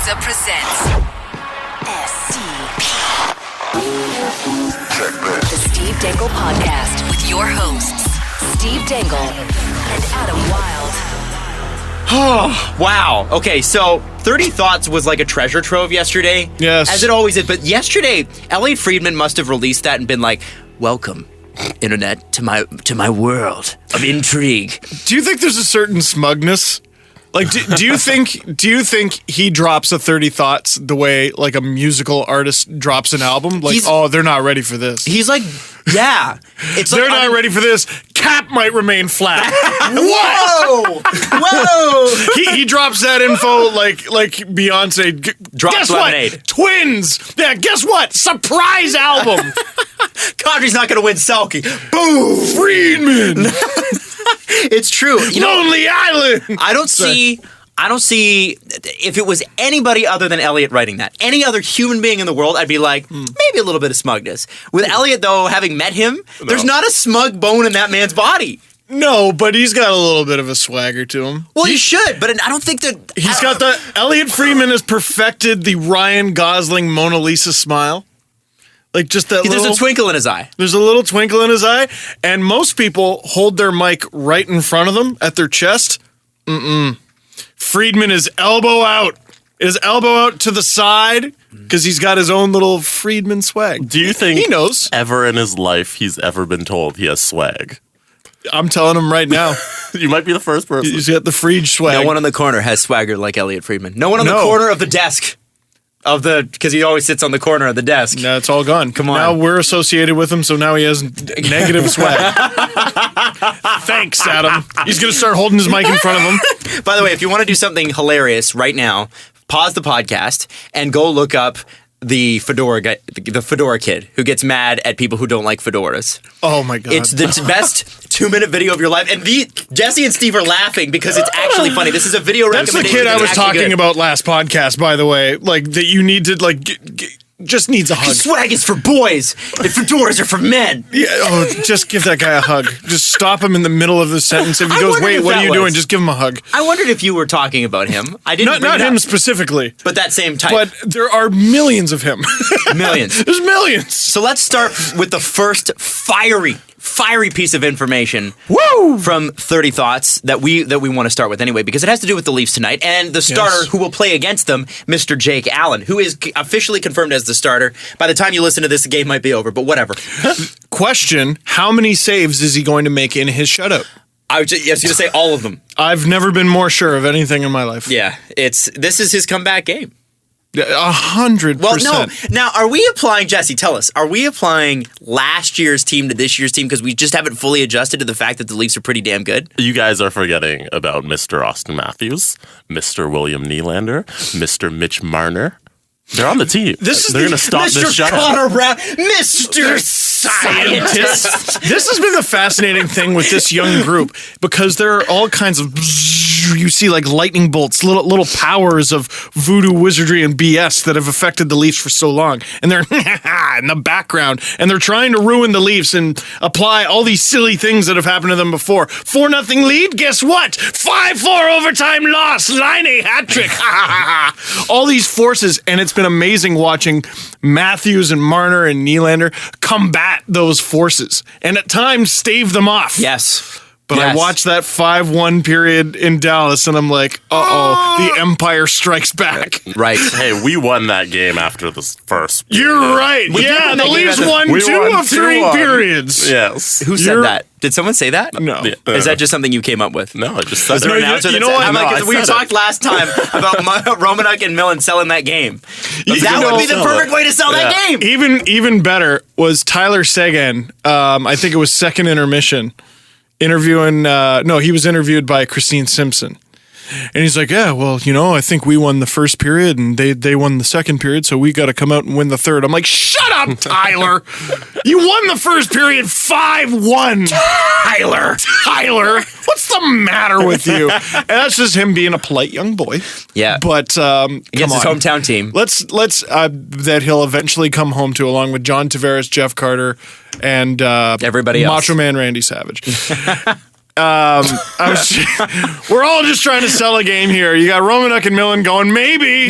Mendoza presents STP. The Steve Dangle Podcast with your hosts, Steve Dangle and Adam Wilde. Oh, wow. Okay, so 30 Thoughts was like a treasure trove yesterday. Yes. As it always is. But yesterday, Elliot Friedman must have released that and been like, welcome, internet, to my world of intrigue. Do you think there's a certain smugness? Like, do you think he drops a 30 Thoughts the way like a musical artist drops an album? Like, they're not ready for this. He's like, yeah. It's They're like, not ready for this. Cap might remain flat. Whoa! Whoa! He drops that info like Beyonce. Drops guess Lemonade. What? Twins. Yeah, guess what? Surprise album. Kadri's not going to win Selkie. Boom! Friedman. It's true. Lonely Island. I don't see if it was anybody other than Elliot writing that. Any other human being in the world, I'd be like, maybe a little bit of smugness. With Elliot, though, having met him, there's not a smug bone in that man's body. No, but he's got a little bit of a swagger to him. Well, he should, but I don't think that... He's got the... Elliot Friedman has perfected the Ryan Gosling Mona Lisa smile. Like just that There's a twinkle in his eye. There's a little twinkle in his eye, and most people hold their mic right in front of them at their chest. Friedman is elbow out. Is elbow out to the side because he's got his own little Friedman swag. Do you think he knows ever in his life he's ever been told he has swag? I'm telling him right now. You might be the first person. He's got the Fried swag. No one on the corner has swagger like Elliot Friedman. No one on the corner of the desk. Because he always sits on the corner of the desk. No, it's all gone. Come on. Now we're associated with him, so now he has negative swag. Thanks, Adam. He's going to start holding his mic in front of him. By the way, if you want to do something hilarious right now, pause the podcast and go look up the fedora guy, the fedora kid who gets mad at people who don't like fedoras. Oh my god! It's the best 2-minute video of your life, and Jesse and Steve are laughing because it's actually funny. This is a video recommendation. That's the kid I was talking about last podcast, by the way. Like that, you need to just needs a hug. Swag is for boys, and fedoras are for men. Yeah, just give that guy a hug. Just stop him in the middle of the sentence. If he goes, wait, what are you doing? Just give him a hug. I wondered if you were talking about him. I didn't. Not him specifically, but that same type. But there are millions of him. Millions. There's millions. So let's start with the first fiery piece of information from 30 Thoughts that we want to start with anyway, because it has to do with the Leafs tonight and the starter who will play against them, Mr. Jake Allen, who is officially confirmed as the starter. By the time you listen to this, the game might be over, but whatever. Question, how many saves is he going to make in his shutout? I was going to say all of them. I've never been more sure of anything in my life. Yeah, this is his comeback game. 100%. Well, no. Now, are we applying, Jesse, tell us, are we applying last year's team to this year's team because we just haven't fully adjusted to the fact that the Leafs are pretty damn good? You guys are forgetting about Mr. Austin Matthews, Mr. William Nylander, Mr. Mitch Marner. They're on the team. They're going to stop this shutout. Mr. Connor Brown, Mr. Scientist. This has been the fascinating thing with this young group because there are all kinds of... You see like lightning bolts, little powers of voodoo wizardry and BS that have affected the Leafs for so long. And they're in the background. And they're trying to ruin the Leafs and apply all these silly things that have happened to them before. 4-0 lead? Guess what? 5-4 overtime loss. Line hat trick. All these forces. And it's been amazing watching Matthews and Marner and Nylander combat those forces. And at times stave them off. Yes. But I watched that 5-1 period in Dallas, and I'm like, the Empire strikes back. Right. Hey, we won that game after the first period. You're right. The Leafs won two of three periods. Yes. Who said that? Did someone say that? No. Is that just something you came up with? No, I just said Was there an announcer that said, what? We talked last time about Romanuk and Millen selling that game. That would be the perfect way to sell that game. Even better was Tyler Seguin. I think it was second intermission. He was interviewed by Christine Simpson. And he's like, yeah, well, I think we won the first period and they won the second period, so we got to come out and win the third. I'm like, shut up, Tyler. You won the first period 5-1. Tyler. What's the matter with you? And that's just him being a polite young boy. Yeah. But against his hometown team. Let's that he'll eventually come home to, along with John Tavares, Jeff Carter, and everybody else. Macho Man Randy Savage. We're all just trying to sell a game here. You got Romanuk and Millen going, maybe.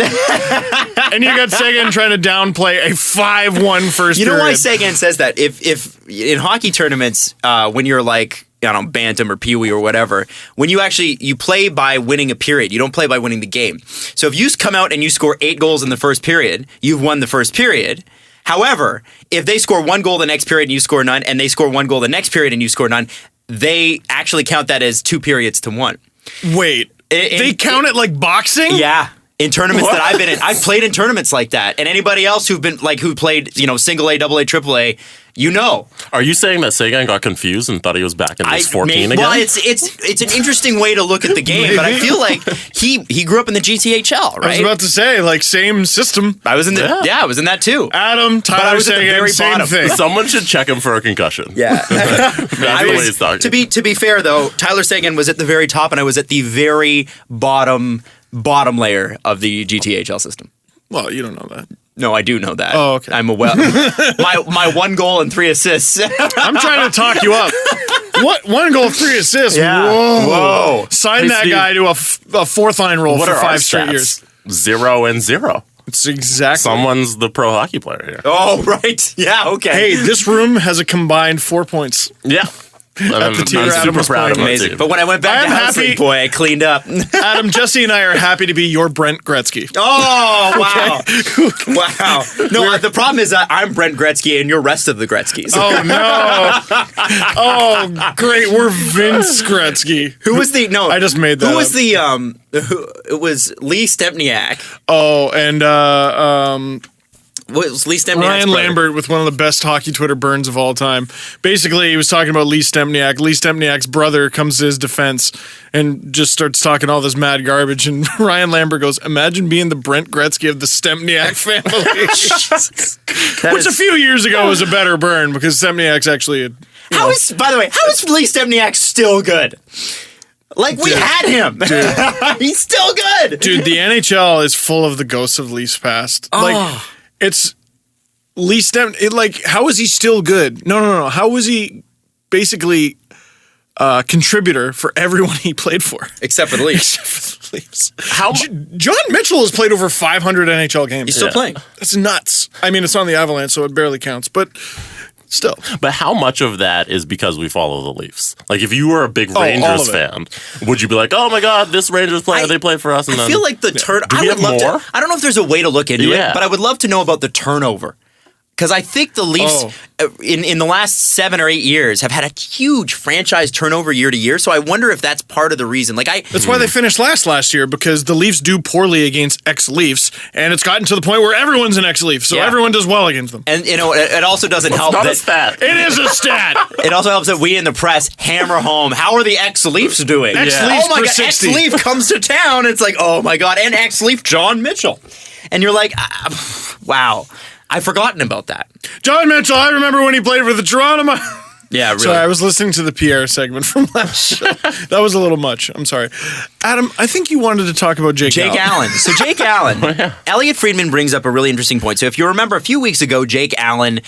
And you got Seguin trying to downplay a 5-1 first You know period. why Seguin says that? If in hockey tournaments, when you're like, I don't know, bantam or peewee or whatever, when you play by winning a period, you don't play by winning the game. So if you come out and you score 8 goals in the first period, you've won the first period. However, if they score 1 goal the next period and you score none, and they score 1 goal the next period and you score none, they actually count that as 2 periods to 1. Wait, they count it like boxing? Yeah. In tournaments that I've been in, I've played in tournaments like that. And anybody else who played, single A, double A, triple A, you know. Are you saying that Seguin got confused and thought he was back in his 14 again? Well, it's an interesting way to look at the game, but I feel like he grew up in the GTHL, right? I was about to say, like, same system. I was in I was in that too. Adam, But I Tyler was at the Seguin, very same bottom. thing. Someone should check him for a concussion. Yeah. That's the way he's talking. To be fair though, Tyler Seguin was at the very top and I was at the very bottom layer of the GTHL system. Well, you don't know that. No, I do know that. Oh, okay. I'm my 1 goal and 3 assists. I'm trying to talk you up. What? 1 goal, 3 assists. Yeah. Whoa. Sign Hey, that Steve. guy to a fourth line role What for are 5 our straight stats? years. 0 and 0. It's exactly. Someone's the pro hockey player here. Oh, right. Yeah, okay. Hey, this room has a combined 4 points. Yeah. I'm tier super Adam's proud of playing. my Amazing. team. But when I went back I'm to house happy- league, boy, I cleaned up. Adam, Jesse, and I are happy to be your Brent Gretzky. Oh, wow. Wow. No, the problem is I'm Brent Gretzky and you're rest of the Gretzkys. Oh, no. Oh, great. We're Vince Gretzky. Who was the, no. I just made that Who was up. it was Lee Stempniak. Oh, and What was Lee Stempniak's Ryan brother? Lambert with one of the best hockey Twitter burns of all time. Basically, he was talking about Lee Stempniak. Lee Stempniak's brother comes to his defense and just starts talking all this mad garbage. And Ryan Lambert goes, "Imagine being the Brent Gretzky of the Stempniak family." Which a few years ago was a better burn because Stempniak's actually How is Lee Stempniak still good? Like, we had him. He's still good. Dude, the NHL is full of the ghosts of Leafs past. Like, it's Lee how is he still good? No. How was he basically a contributor for everyone he played for? Except for the Leafs. Except for the Leafs. How John Mitchell has played over 500 NHL games. He's still playing. That's nuts. I mean, it's on the Avalanche, so it barely counts, but still. But how much of that is because we follow the Leafs? Like, if you were a big all Rangers of it. fan, would you be like, "Oh my God, this Rangers player, they play for us"? And I then feel like the turn. Do we I would have love more? to. I don't know if there's a way to look into Yeah. it, but I would love to know about the turnover. Because I think the Leafs, in the last 7 or 8 years, have had a huge franchise turnover year to year. So I wonder if that's part of the reason. That's why they finished last year, because the Leafs do poorly against ex-Leafs, and it's gotten to the point where everyone's an ex-Leaf, so Yeah. everyone does well against them. and it also doesn't help not a that stat. It is a stat. it also helps that we in the press hammer home. How are the ex-Leafs doing? Ex-Leafs Oh my per God, 60. ex-Leaf comes to town. It's like, oh my God, and ex-Leaf John Mitchell, and you're like, wow. I've forgotten about that. John Mitchell, I remember when he played for the Toronto. Yeah, really. Sorry, I was listening to the Pierre segment from last show. That was a little much. I'm sorry. Adam, I think you wanted to talk about Jake Allen. So Jake Allen, Elliot Friedman brings up a really interesting point. So if you remember a few weeks ago, Jake Allen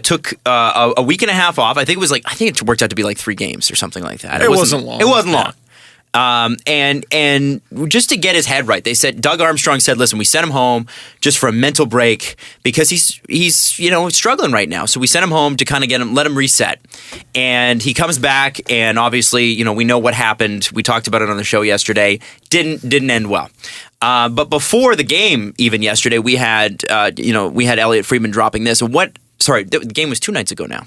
took a week and a half off. I think it worked out to be like 3 games or something like that. It wasn't long. It wasn't long. And just to get his head right, they said, Doug Armstrong said, listen, we sent him home just for a mental break because he's struggling right now. So we sent him home to kind of let him reset. And he comes back, and obviously, we know what happened. We talked about it on the show yesterday. Didn't end well. But before the game, even yesterday, we had Elliot Friedman dropping this. The game was 2 nights ago now.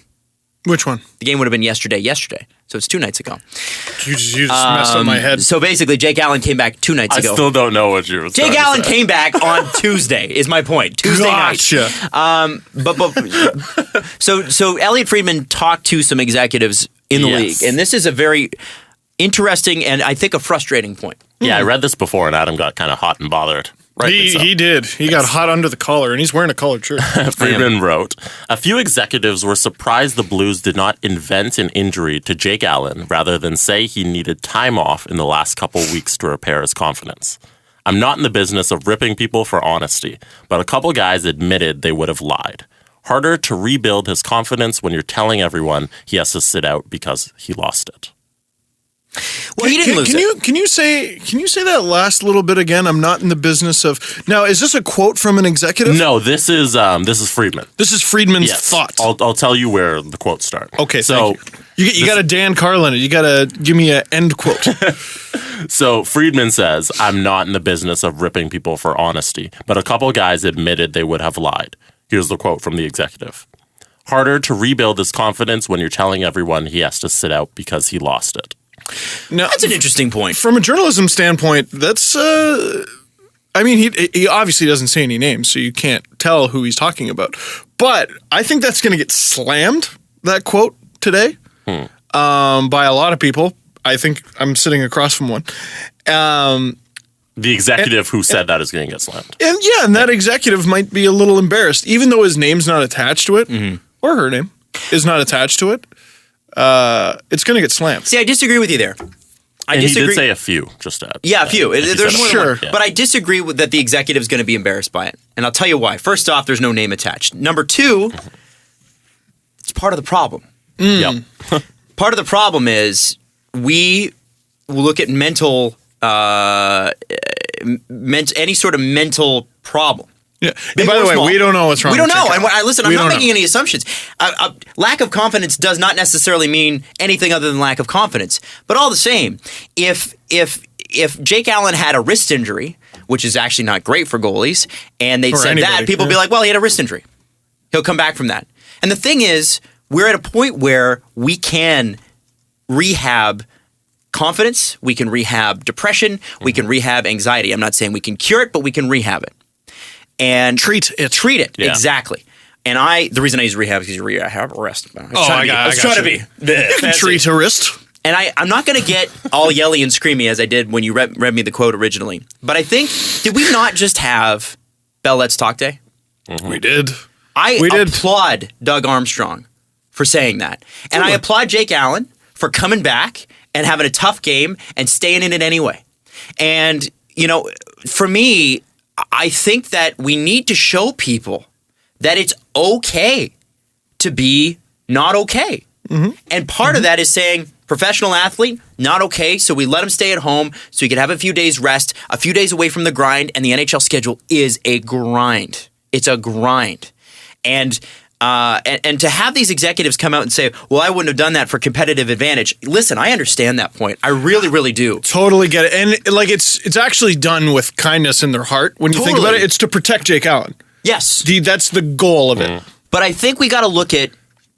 Which one? The game would have been yesterday. So it's 2 nights ago. You just messed up my head. So basically, Jake Allen came back 2 nights I ago. still don't know what you were Jake Allen came back on Tuesday, is my point. Tuesday Gotcha. night. So Elliot Friedman talked to some executives in the league, and this is a very interesting and I think a frustrating point. Yeah, I read this before, and Adam got kind of hot and bothered. He did. He got hot under the collar, and he's wearing a collared shirt. Friedman wrote, "A few executives were surprised the Blues did not invent an injury to Jake Allen rather than say he needed time off in the last couple weeks to repair his confidence. I'm not in the business of ripping people for honesty, but a couple guys admitted they would have lied. Harder to rebuild his confidence when you're telling everyone he has to sit out because he lost it." Well, he didn't lose it. Can you say that last little bit again? I'm not in the business of. Now, is this a quote from an executive? No, this is Friedman. This is Friedman's Yes. thought. I'll tell you where the quotes start. Okay, so thank you got a Dan Carlin. You got to give me an end quote. So Friedman says, "I'm not in the business of ripping people for honesty, but a couple guys admitted they would have lied." Here's the quote from the executive. "Harder to rebuild his confidence when you're telling everyone he has to sit out because he lost it." Now, That's an interesting point. From a journalism standpoint, that's. I mean, he obviously doesn't say any names, so you can't tell who he's talking about. But I think that's going to get slammed. That quote today, by a lot of people. I think I'm sitting across from one. The executive who said that is going to get slammed. And that executive might be a little embarrassed, even though his name's not attached to it, or her name is not attached to it. It's going to get slammed. See, I disagree with you there. I And disagree. he did say a few, just to add. Yeah, a few. He There's said more a than Sure. one. But I disagree with that the executive is going to be embarrassed by it. And I'll tell you why. First off, there's no name attached. Number two, it's part of the problem. Yep. Part of the problem is we look at any sort of mental problem. Yeah. Big And by or the way, small. we don't know what's wrong. We don't with know. Jake And Allen. listen, We I'm not don't making know. any assumptions. Lack of confidence does not necessarily mean anything other than lack of confidence. But all the same, if Jake Allen had a wrist injury, which is actually not great for goalies, and they'd Or said anybody, that, people would be yeah. like, well, he had a wrist injury. He'll come back from that. And the thing is, we're at a point where we can rehab confidence, we can rehab depression, we can rehab anxiety. I'm not saying we can cure it, but we can rehab it. And Treat it. Yeah. Exactly. And the reason I use rehab is because you rehab rest. I was I trying to got be. Treat a wrist. And I'm not going to get all yelly and screamy as I did when you read me the quote originally. But I think, did we not just have Bell Let's Talk Day? We did. I applaud Doug Armstrong for saying that. And I applaud Jake Allen for coming back and having a tough game and staying in it anyway. And, for me, I think that we need to show people that it's okay to be not okay. And part of that is saying, professional athlete, not okay, so we let him stay at home so he can have a few days rest, a few days away from the grind, and the NHL schedule is a grind. It's a grind. And to have these executives come out and say, well, I wouldn't have done that for competitive advantage. Listen, I understand that point. I really, really do. Totally get it. And it's actually done with kindness in their heart. When you think about it, it's to protect Jake Allen. Yes. That's the goal of it. But I think we got to look at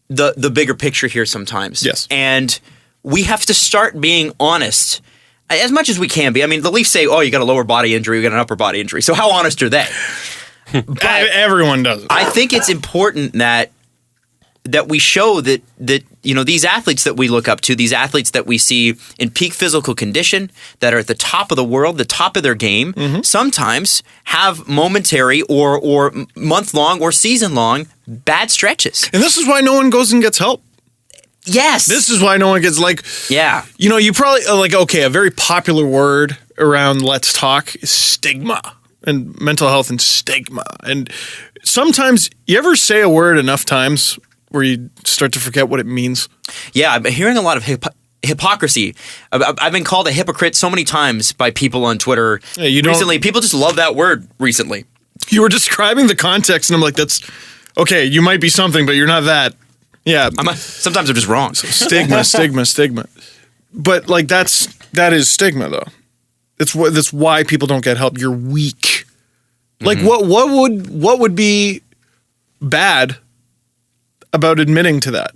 the bigger picture here sometimes. Yes. And we have to start being honest as much as we can be. I mean, the Leafs say, oh, you got a lower body injury, you got an upper body injury. So how honest are they? But everyone does it. I think it's important that we show that these athletes that we look up to, these athletes that we see in peak physical condition, that are at the top of the world, the top of their game, sometimes have momentary or month-long or season-long bad stretches. And this is why no one goes and gets help. Yes. This is why no one gets Yeah. You probably a very popular word around Let's Talk is stigma and mental health and stigma. And sometimes you ever say a word enough times where you start to forget what it means? Yeah, I'm hearing a lot of hypocrisy. I've been called a hypocrite so many times by people on Twitter recently. People just love that word recently. You were describing the context and I'm like, that's okay, you might be something, but you're not that. Yeah. Sometimes I'm just wrong. Stigma. But that is stigma though. That's why people don't get help. You're weak. Like what would be bad about admitting to that?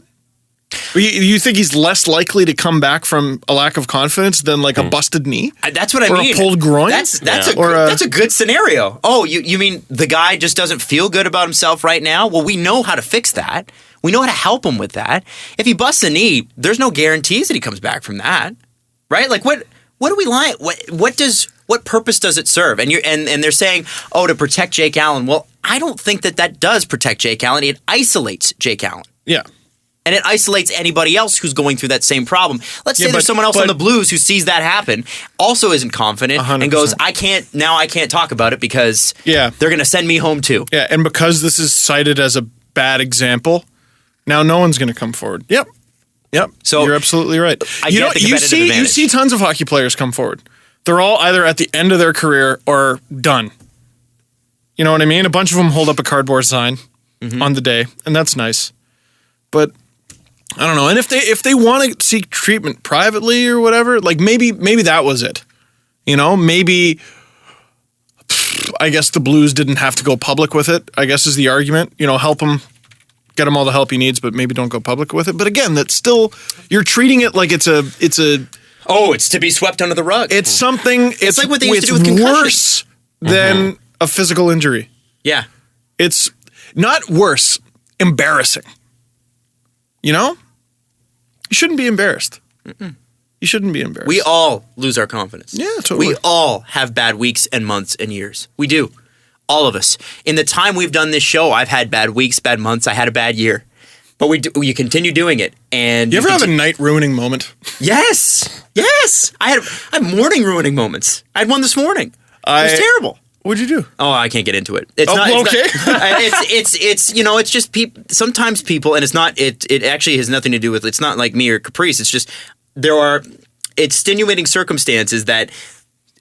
You think he's less likely to come back from a lack of confidence than like a busted knee? That's what I or mean. Or a pulled groin? That's a good scenario. Oh, you mean the guy just doesn't feel good about himself right now? Well, we know how to fix that. We know how to help him with that. If he busts a knee, there's no guarantees that he comes back from that, right? Like what do we like? What purpose does it serve? And they're saying, oh, to protect Jake Allen. Well, I don't think that does protect Jake Allen. It isolates Jake Allen. Yeah. And it isolates anybody else who's going through that same problem. Let's say there's someone else on the Blues who sees that happen, also isn't confident, 100%. and goes, I can't talk about it because they're going to send me home too. Yeah, and because this is cited as a bad example, now no one's going to come forward. Yep. Yep. So you're absolutely right. I get the competitive advantage. You see tons of hockey players come forward. They're all either at the end of their career or done. You know what I mean? A bunch of them hold up a cardboard sign on the day, and that's nice. But I don't know. And if they want to seek treatment privately or whatever, like maybe that was it. You know, maybe I guess the Blues didn't have to go public with it, I guess is the argument. You know, help him, get him all the help he needs, but maybe don't go public with it. But again, that's still, you're treating it like it's a Oh, it's to be swept under the rug. It's something. It's like what they used to do with concussions. Worse than a physical injury. Yeah. It's not worse. Embarrassing. You know? You shouldn't be embarrassed. You shouldn't be embarrassed. We all lose our confidence. Yeah, totally. We all have bad weeks and months and years. We do. All of us. In the time we've done this show, I've had bad weeks, bad months. I had a bad year. But you continue doing it. And you ever have a night ruining moment? Yes. Yes. I had morning ruining moments. I had one this morning. It was terrible. What'd you do? Oh, I can't get into it. It's It's it's just people. Sometimes people, and it's not. It actually has nothing to do with. It's not like me or Caprice. It's just there are extenuating circumstances that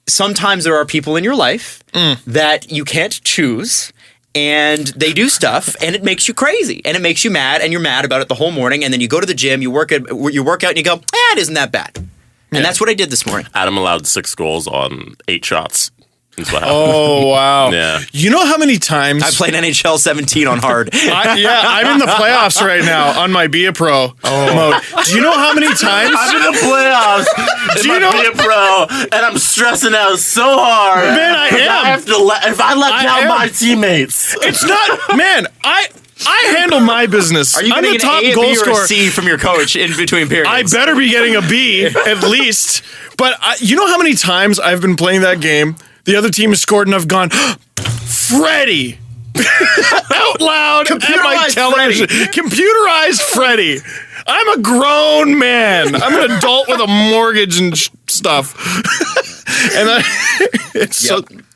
sometimes there are people in your life that you can't choose. And they do stuff, and it makes you crazy, and it makes you mad, and you're mad about it the whole morning. And then you go to the gym, you work out, and you go, it isn't that bad. And that's what I did this morning. Adam allowed 6 goals on 8 shots. That's what happened. Oh, wow. Yeah. You know how many times... I played NHL 17 on hard. I'm in the playoffs right now on my Be a Pro mode. Do you know how many times... I'm in the playoffs. Do you know... Be a Pro, and I'm stressing out so hard. Man, I am. If I let down my teammates. It's not... Man, I handle my business. Are you getting the top an A, a goal B, or scorer. a C from your coach in between periods? I better be getting a B at least. But you know how many times I've been playing that game, the other team has scored and I've gone, Freddie! Out loud at my television. Computerized Freddie. I'm a grown man. I'm an adult with a mortgage and stuff. And it's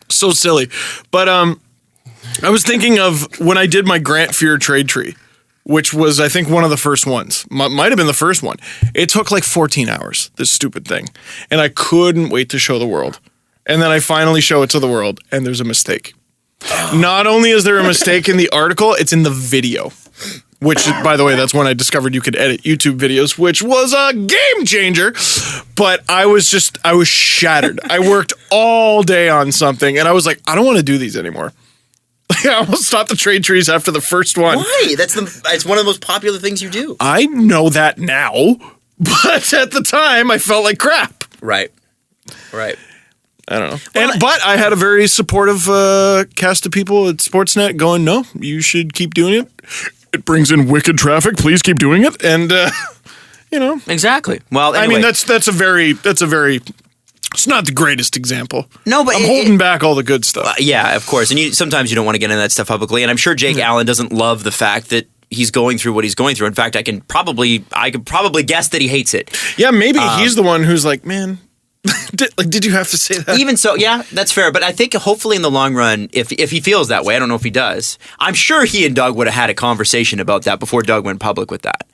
so silly. But I was thinking of when I did my Grant Fuhr trade tree, which was, I think, one of the first ones. Might have been the first one. It took like 14 hours, this stupid thing. And I couldn't wait to show the world. And then I finally show it to the world, and there's a mistake. Not only is there a mistake in the article, it's in the video. Which, by the way, that's when I discovered you could edit YouTube videos, which was a game changer. But I was shattered. I worked all day on something, and I was like, I don't want to do these anymore. I almost stopped the trade trees after the first one. Why? It's one of the most popular things you do. I know that now, but at the time, I felt like crap. Right. I don't know. But I had a very supportive cast of people at Sportsnet going, no, you should keep doing it. It brings in wicked traffic. Please keep doing it. And, Exactly. Well, anyway. I mean, that's a very, it's not the greatest example. No, but I'm holding back all the good stuff. Yeah, of course. And sometimes you don't want to get into that stuff publicly. And I'm sure Jake Allen doesn't love the fact that he's going through what he's going through. In fact, I could probably guess that he hates it. Yeah, maybe he's the one who's like, man, did you have to say that? Even so, yeah, that's fair. But I think hopefully in the long run, if he feels that way, I don't know if he does, I'm sure he and Doug would have had a conversation about that before Doug went public with that.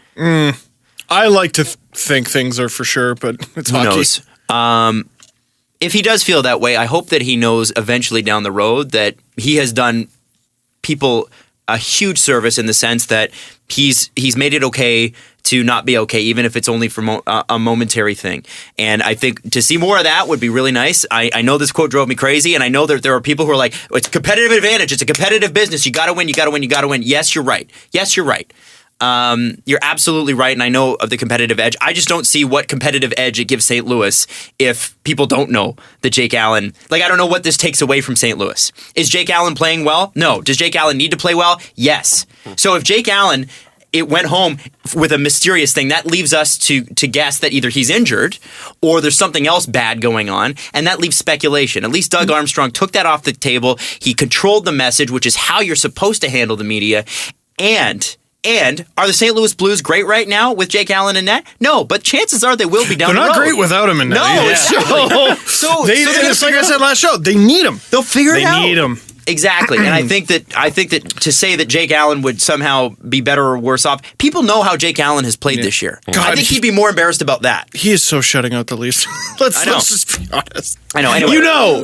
I like to think things are for sure, but it's Who hockey. knows? If he does feel that way, I hope that he knows eventually down the road that he has done people a huge service in the sense that he's made it okay to not be okay, even if it's only for a momentary thing. And I think to see more of that would be really nice. I know this quote drove me crazy, and I know that there are people who are like, it's a competitive advantage. It's a competitive business. You got to win. You got to win. You got to win. Yes, you're right. You're absolutely right, and I know of the competitive edge. I just don't see what competitive edge it gives St. Louis if people don't know that Jake Allen... Like, I don't know what this takes away from St. Louis. Is Jake Allen playing well? No. Does Jake Allen need to play well? Yes. So if Jake Allen... It went home with a mysterious thing. That leaves us to guess that either he's injured or there's something else bad going on, and that leaves speculation. At least Doug Armstrong took that off the table. He controlled the message, which is how you're supposed to handle the media. And are the St. Louis Blues great right now with Jake Allen in net? No, but chances are they will be down the road. They're not great without him in net. No, exactly. It's like I said last show. They need him. They'll figure it out. They need him. Exactly, and I think that to say that Jake Allen would somehow be better or worse off, people know how Jake Allen has played this year. God, I think he'd be more embarrassed about that. He is so shutting out the Leafs. Let's know. just be honest. I know. Anyway,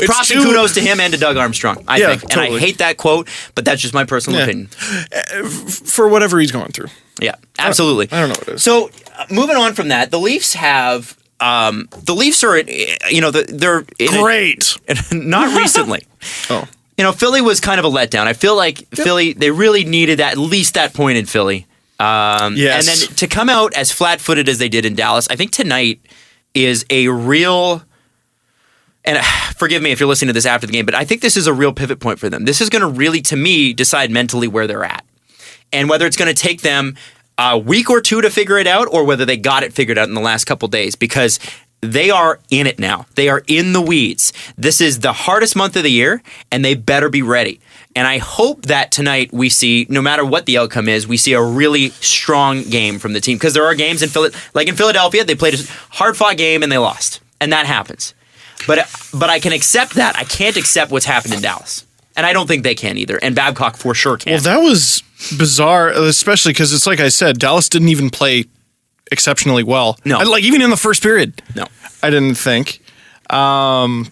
props and kudos to him and to Doug Armstrong. I think, and totally. I hate that quote, but that's just my personal opinion. For whatever he's going through. Yeah, absolutely. I don't know what it is. So moving on from that, the Leafs have. The Leafs are, they're great. Not recently. Oh. Philly was kind of a letdown. I feel like Philly, they really needed at least that point in Philly. Yes. And then to come out as flat-footed as they did in Dallas, I think tonight is a real, and forgive me if you're listening to this after the game, but I think this is a real pivot point for them. This is going to really, to me, decide mentally where they're at. And whether it's going to take them a week or two to figure it out, or whether they got it figured out in the last couple days, because they are in it now. They are in the weeds. This is the hardest month of the year, and they better be ready. And I hope that tonight we see, no matter what the outcome is, we see a really strong game from the team. Because there are games in Philadelphia, they played a hard-fought game and they lost. And that happens. But I can accept that. I can't accept what's happened in Dallas. And I don't think they can either. And Babcock for sure can. Well, that was bizarre, especially because it's like I said, Dallas didn't even play exceptionally well. No. Even in the first period. No. I didn't think. I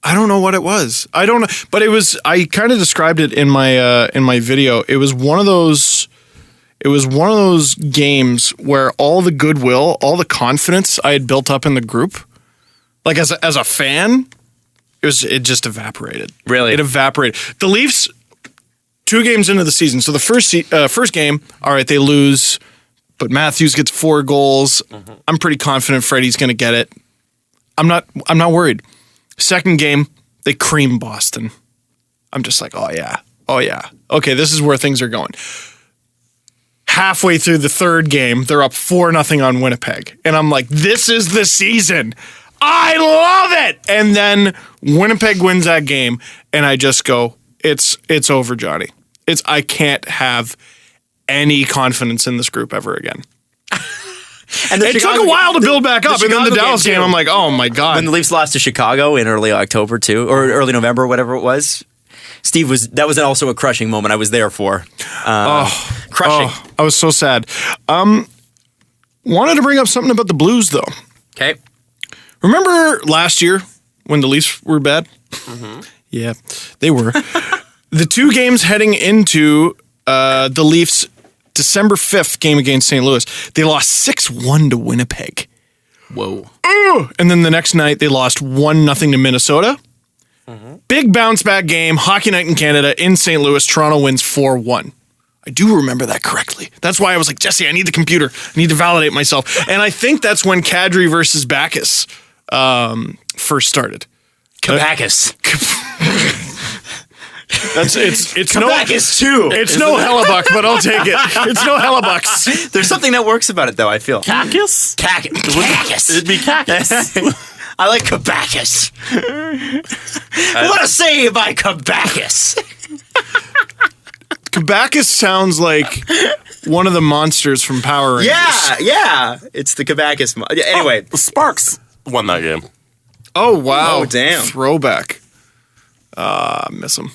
don't know what it was. I don't know. But it was, I kind of described it in my video. It was one of those games where all the goodwill, all the confidence I had built up in the group, like as a fan, it just evaporated. Really? It evaporated. The Leafs, 2 games into the season. So the first game, all right, they lose, but Matthews gets 4 goals. Mm-hmm. I'm pretty confident Freddie's going to get it. I'm not worried. Second game, they cream Boston. I'm just like, oh yeah. Okay, this is where things are going. Halfway through the third game, they're up 4-0 on Winnipeg. And I'm like, this is the season. I love it. And then Winnipeg wins that game, and I just go, it's over, Johnny. I can't have any confidence in this group ever again. And it took a while to build back up. And then the Dallas game, I'm like, oh my God. When the Leafs lost to Chicago in early October too, or early November, or whatever it was, that was also a crushing moment I was there for. Crushing. I was so sad. Wanted to bring up something about the Blues, though. Okay. Remember last year when the Leafs were bad? Mm-hmm. Yeah, they were. The 2 games heading into the Leafs' December 5th game against St. Louis, they lost 6-1 to Winnipeg. Whoa. And then the next night, they lost 1-0 to Minnesota. Mm-hmm. Big bounce back game, Hockey Night in Canada in St. Louis. Toronto wins 4-1. I do remember that correctly. That's why I was like, Jesse, I need the computer. I need to validate myself. And I think that's when Kadri versus Backes first started. Kabakis. It's Kabakis too. It's no Hellebuck, but I'll take it. It's no Hellebucks. There's something that works about it though, I feel. Cactus? Cactus. It'd be cactus. I like Kabakis. What a save by Kabakis. Kabakis sounds like one of the monsters from Power Rangers. Yeah. It's the Kabakis. Anyway. Sparks won that game. Oh, wow. Oh, damn. Throwback. Miss him.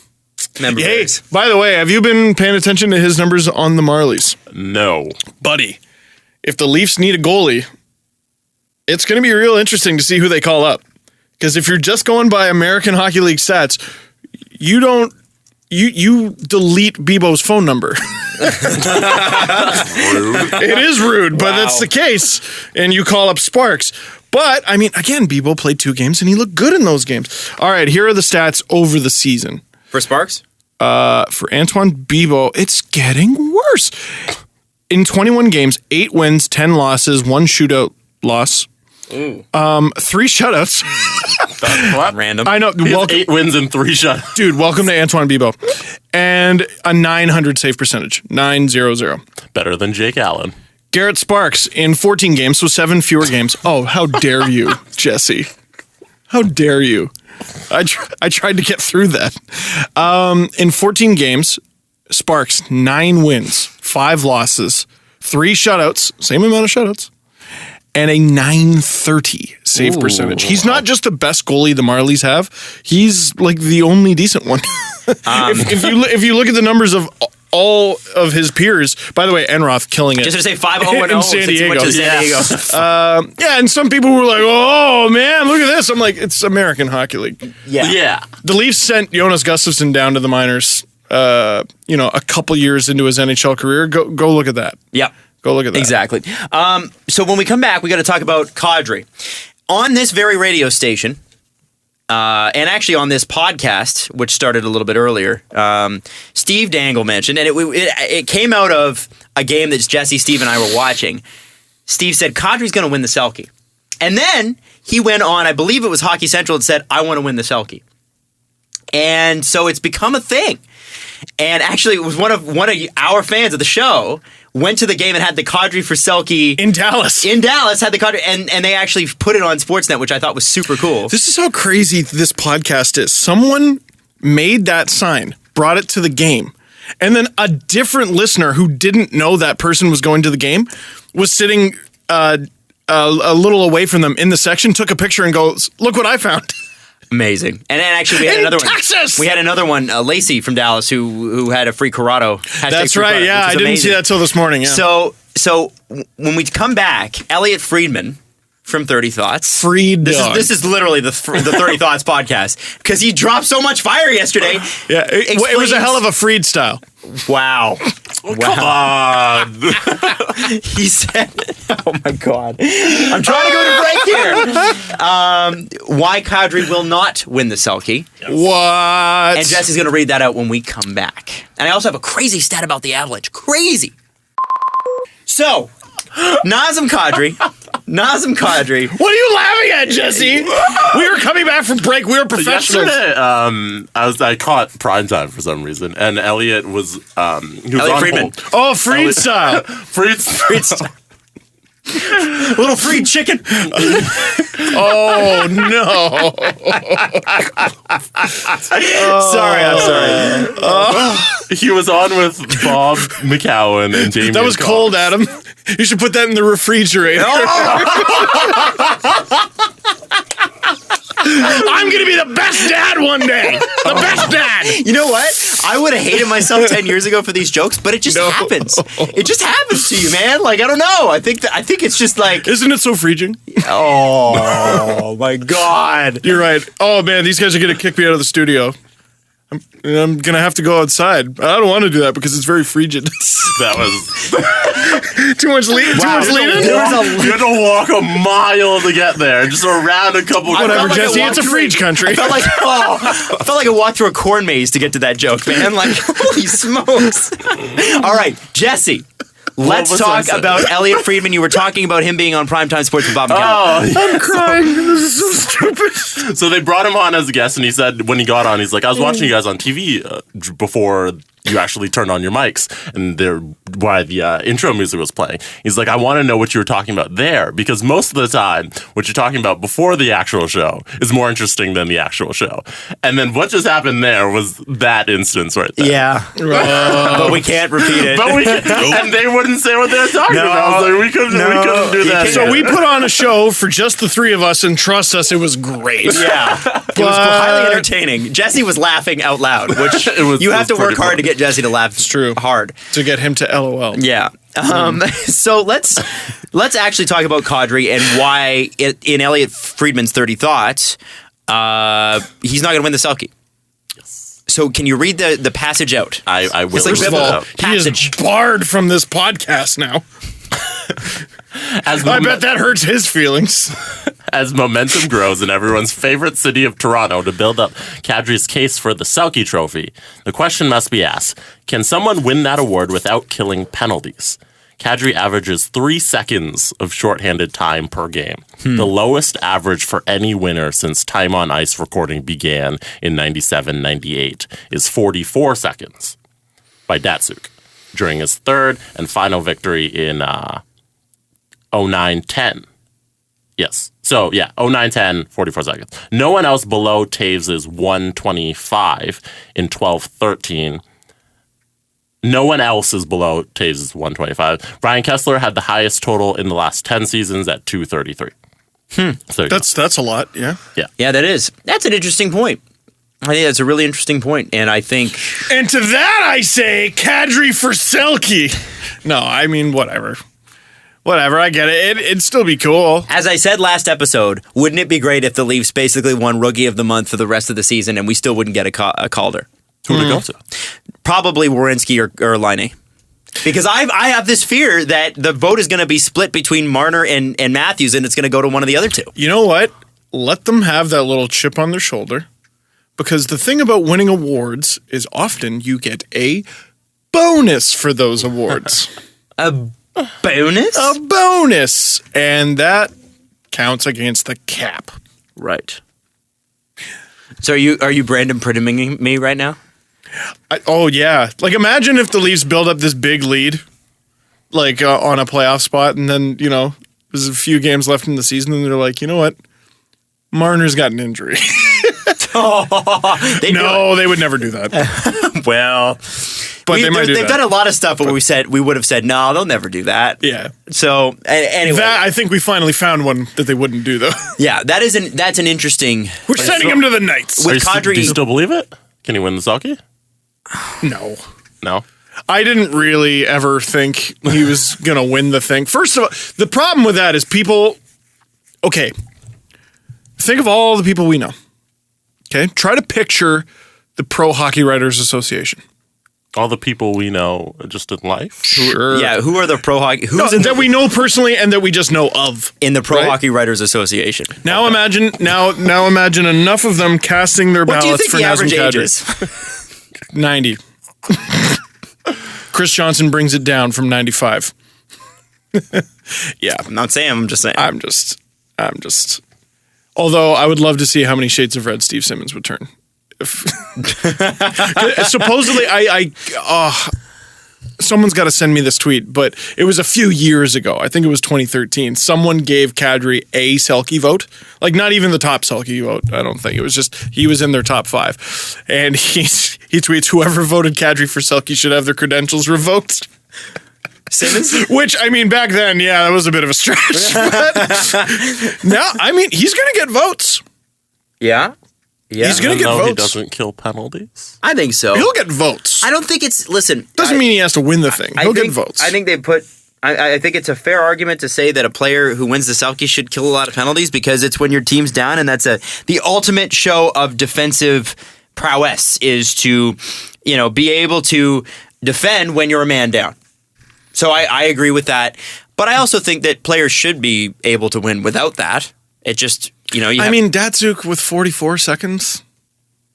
Hey, by the way, have you been paying attention to his numbers on the Marlies? No. Buddy, if the Leafs need a goalie, it's going to be real interesting to see who they call up. Because if you're just going by American Hockey League stats, you delete Bebo's phone number. It is rude, but that's the case. And you call up Sparks. But, I mean, again, Bebo played 2 games and he looked good in those games. All right, here are the stats over the season. For Sparks? For Antoine Bibeau, it's getting worse. In 21 games, 8 wins, 10 losses, 1 shootout loss. Ooh. 3 shutouts. What? Random. I know. He has 8 wins and 3 shutouts. Dude, welcome to Antoine Bibeau. And a 900 save percentage. 900. Better than Jake Allen. Garrett Sparks in 14 games, so 7 fewer games. Oh, how dare you, Jesse. How dare you. I tried to get through that. In 14 games, Sparks, 9 wins, 5 losses, 3 shutouts, same amount of shutouts, and a .930 save percentage. He's not just the best goalie the Marlies have. He's like the only decent one. If you look at the numbers of all of his peers, by the way, Enroth killing it. Just to say 5-0-0 in San Diego. Went to San Diego. Yeah, and some people were like, "Oh man, look at this!" I'm like, "It's American Hockey League." Yeah. The Leafs sent Jonas Gustafsson down to the minors. A couple years into his NHL career. Go look at that. Yep. Go look at that. Exactly. So when we come back, we got to talk about Kadri. On this very radio station, and actually on this podcast, which started a little bit earlier, Steve Dangle mentioned, and it came out of a game that Jesse, Steve, and I were watching. Steve said, Kadri's going to win the Selke. And then he went on, I believe it was Hockey Central, and said, I want to win the Selke. And so it's become a thing. And actually, it was one of our fans of the show went to the game and had the Kadri for Selke in Dallas. Had the Kadri, and they actually put it on Sportsnet, which I thought was super cool. This is how crazy this podcast is. Someone made that sign, brought it to the game, and then a different listener who didn't know that person was going to the game was sitting a little away from them in the section, took a picture, and goes, "Look what I found." Amazing. And then actually we had another Texas! one. We had another one, Lacey from Dallas, who had a free Corrado. That's right. Yeah, I didn't see that till this morning. Yeah. So when we come back, Elliot Friedman from 30 Thoughts. This is literally the 30 Thoughts podcast because he dropped so much fire yesterday. Yeah, it was a hell of a Fried style. Wow. Come on. He said, oh my God. I'm trying to go to break here. Why Kadri will not win the Selke. Yes. What? And Jesse's going to read that out when we come back. And I also have a crazy stat about the Avalanche. Crazy. So, Nazem Kadri. What are you laughing at, Jesse? We were coming back from break. We were professionals. Yesterday, I caught primetime for some reason, and Elliot was Elliot Friedman. Oh, Fried style. Fried style. Little fried chicken. Oh no! I'm sorry. He was on with Bob McCowan and Jamie. That was cold, Adam. You should put that in the refrigerator. I'm gonna be the best dad one day. The best dad. You know what? I would have hated myself 10 years ago for these jokes, but it just happens. It just happens to you, man. Like I don't know. I think it's just like. Isn't it so Phrygian? Oh my God. You're right. Oh man, these guys are gonna kick me out of the studio. I'm gonna have to go outside. I don't want to do that because it's very frigid. That was too much lead. Wow, Too much lead. You had to walk a mile to get there, just around a couple. Whatever, Jesse. It's a frige country. I felt like I walked through a corn maze to get to that joke, man. Like holy smokes! All right, Jesse. Let's talk about Elliot Friedman. You were talking about him being on Primetime Sports with Bob McCown. Oh, I'm crying. This is so stupid. So they brought him on as a guest, and he said when he got on, he's like, I was watching you guys on TV before you actually turned on your mics, and while the intro music was playing. He's like, I want to know what you were talking about there, because most of the time, what you're talking about before the actual show is more interesting than the actual show. And then what just happened there was that instance right there. Yeah. But we can't repeat it. And they wouldn't say what they were talking about. Like, we couldn't do that. So we put on a show for just the three of us, and trust us, it was great. Yeah. It was highly entertaining. Jesse was laughing out loud, which you have to work hard to get Jesse to laugh. It's true. Hard. To get him to LOL. Yeah. So let's actually talk about Kadri and why in Elliot Friedman's 30 Thoughts, he's not going to win the Selke. Yes. So can you read the passage out? I will. First of all, he is barred from this podcast now. I bet that hurts his feelings. As momentum grows in everyone's favorite city of Toronto to build up Kadri's case for the Selke Trophy, the question must be asked, can someone win that award without killing penalties? Kadri averages 3 seconds of shorthanded time per game, the lowest average for any winner since Time on Ice recording began in 97-98 is 44 seconds by Datsuk during his third and final victory in 09-10. Yes. So, yeah, 09-10, 44 seconds. No one else below Taves' 125 in 12-13 No one else is below Taves' 125. Brian Kessler had the highest total in the last 10 seasons at 233. So That's a lot, yeah. Yeah, that is. That's an interesting point. I think that's a really interesting point, and I think... And to that I say, Kadri for Selke. No, I mean, whatever. Whatever, I get it. It'd still be cool. As I said last episode, wouldn't it be great if the Leafs basically won Rookie of the Month for the rest of the season and we still wouldn't get a Calder? who would it go to? Probably Werenski or Laine. Because I have this fear that the vote is going to be split between Marner and Matthews, and it's going to go to one of the other two. You know what? Let them have that little chip on their shoulder. Because the thing about winning awards is often you get a bonus for those awards. A bonus? A bonus. And that counts against the cap. Right. So are you Brandon Pridiming me right now? Oh, yeah. Like, imagine if the Leafs build up this big lead, like, on a playoff spot, and then, there's a few games left in the season, and they're like, you know what? Marner's got an injury. They would never do that. Well, but they might do they've that. done a lot of stuff, but we would have said, no, they'll never do that. Yeah. So, anyway. I think we finally found one that they wouldn't do, though. Yeah, that's an interesting... We're sending him to the Knights. With Kadri... Do you still believe it? Can he win the Selke? No. No? I didn't really ever think he was going to win the thing. First of all, the problem with that is people... Okay. Think of all the people we know. Okay? Try to picture the Pro Hockey Writers Association. All the people we know just in life? Sure. Yeah, who are the Pro Hockey... that we know personally and that we just know of. In the Pro right? Hockey Writers Association. Now imagine enough of them casting their What do you ballots think for the Nazem average age Kadri. is? 90. Chris Johnson brings it down from 95. Yeah. I'm not saying, I'm just saying. I'm just. Although I would love to see how many shades of red Steve Simmons would turn. Supposedly, someone's got to send me this tweet, but it was a few years ago. I think it was 2013. Someone gave Kadri a Selke vote. Like, not even the top Selke vote, I don't think. It was just, he was in their top 5. And he tweets, whoever voted Kadri for Selke should have their credentials revoked. Simmons? Which, I mean, back then, yeah, that was a bit of a stretch. But now, I mean, he's going to get votes. Yeah? Yeah. He's going to get votes. He doesn't kill penalties. I think so. He'll get votes. I don't think it's... Listen... Doesn't mean he has to win the thing. He'll get votes. I think they put... I think it's a fair argument to say that a player who wins the Selke should kill a lot of penalties because it's when your team's down, and that's the ultimate show of defensive prowess is to, be able to defend when you're a man down. So I agree with that. But I also think that players should be able to win without that. It just, Datsuk with 44 seconds.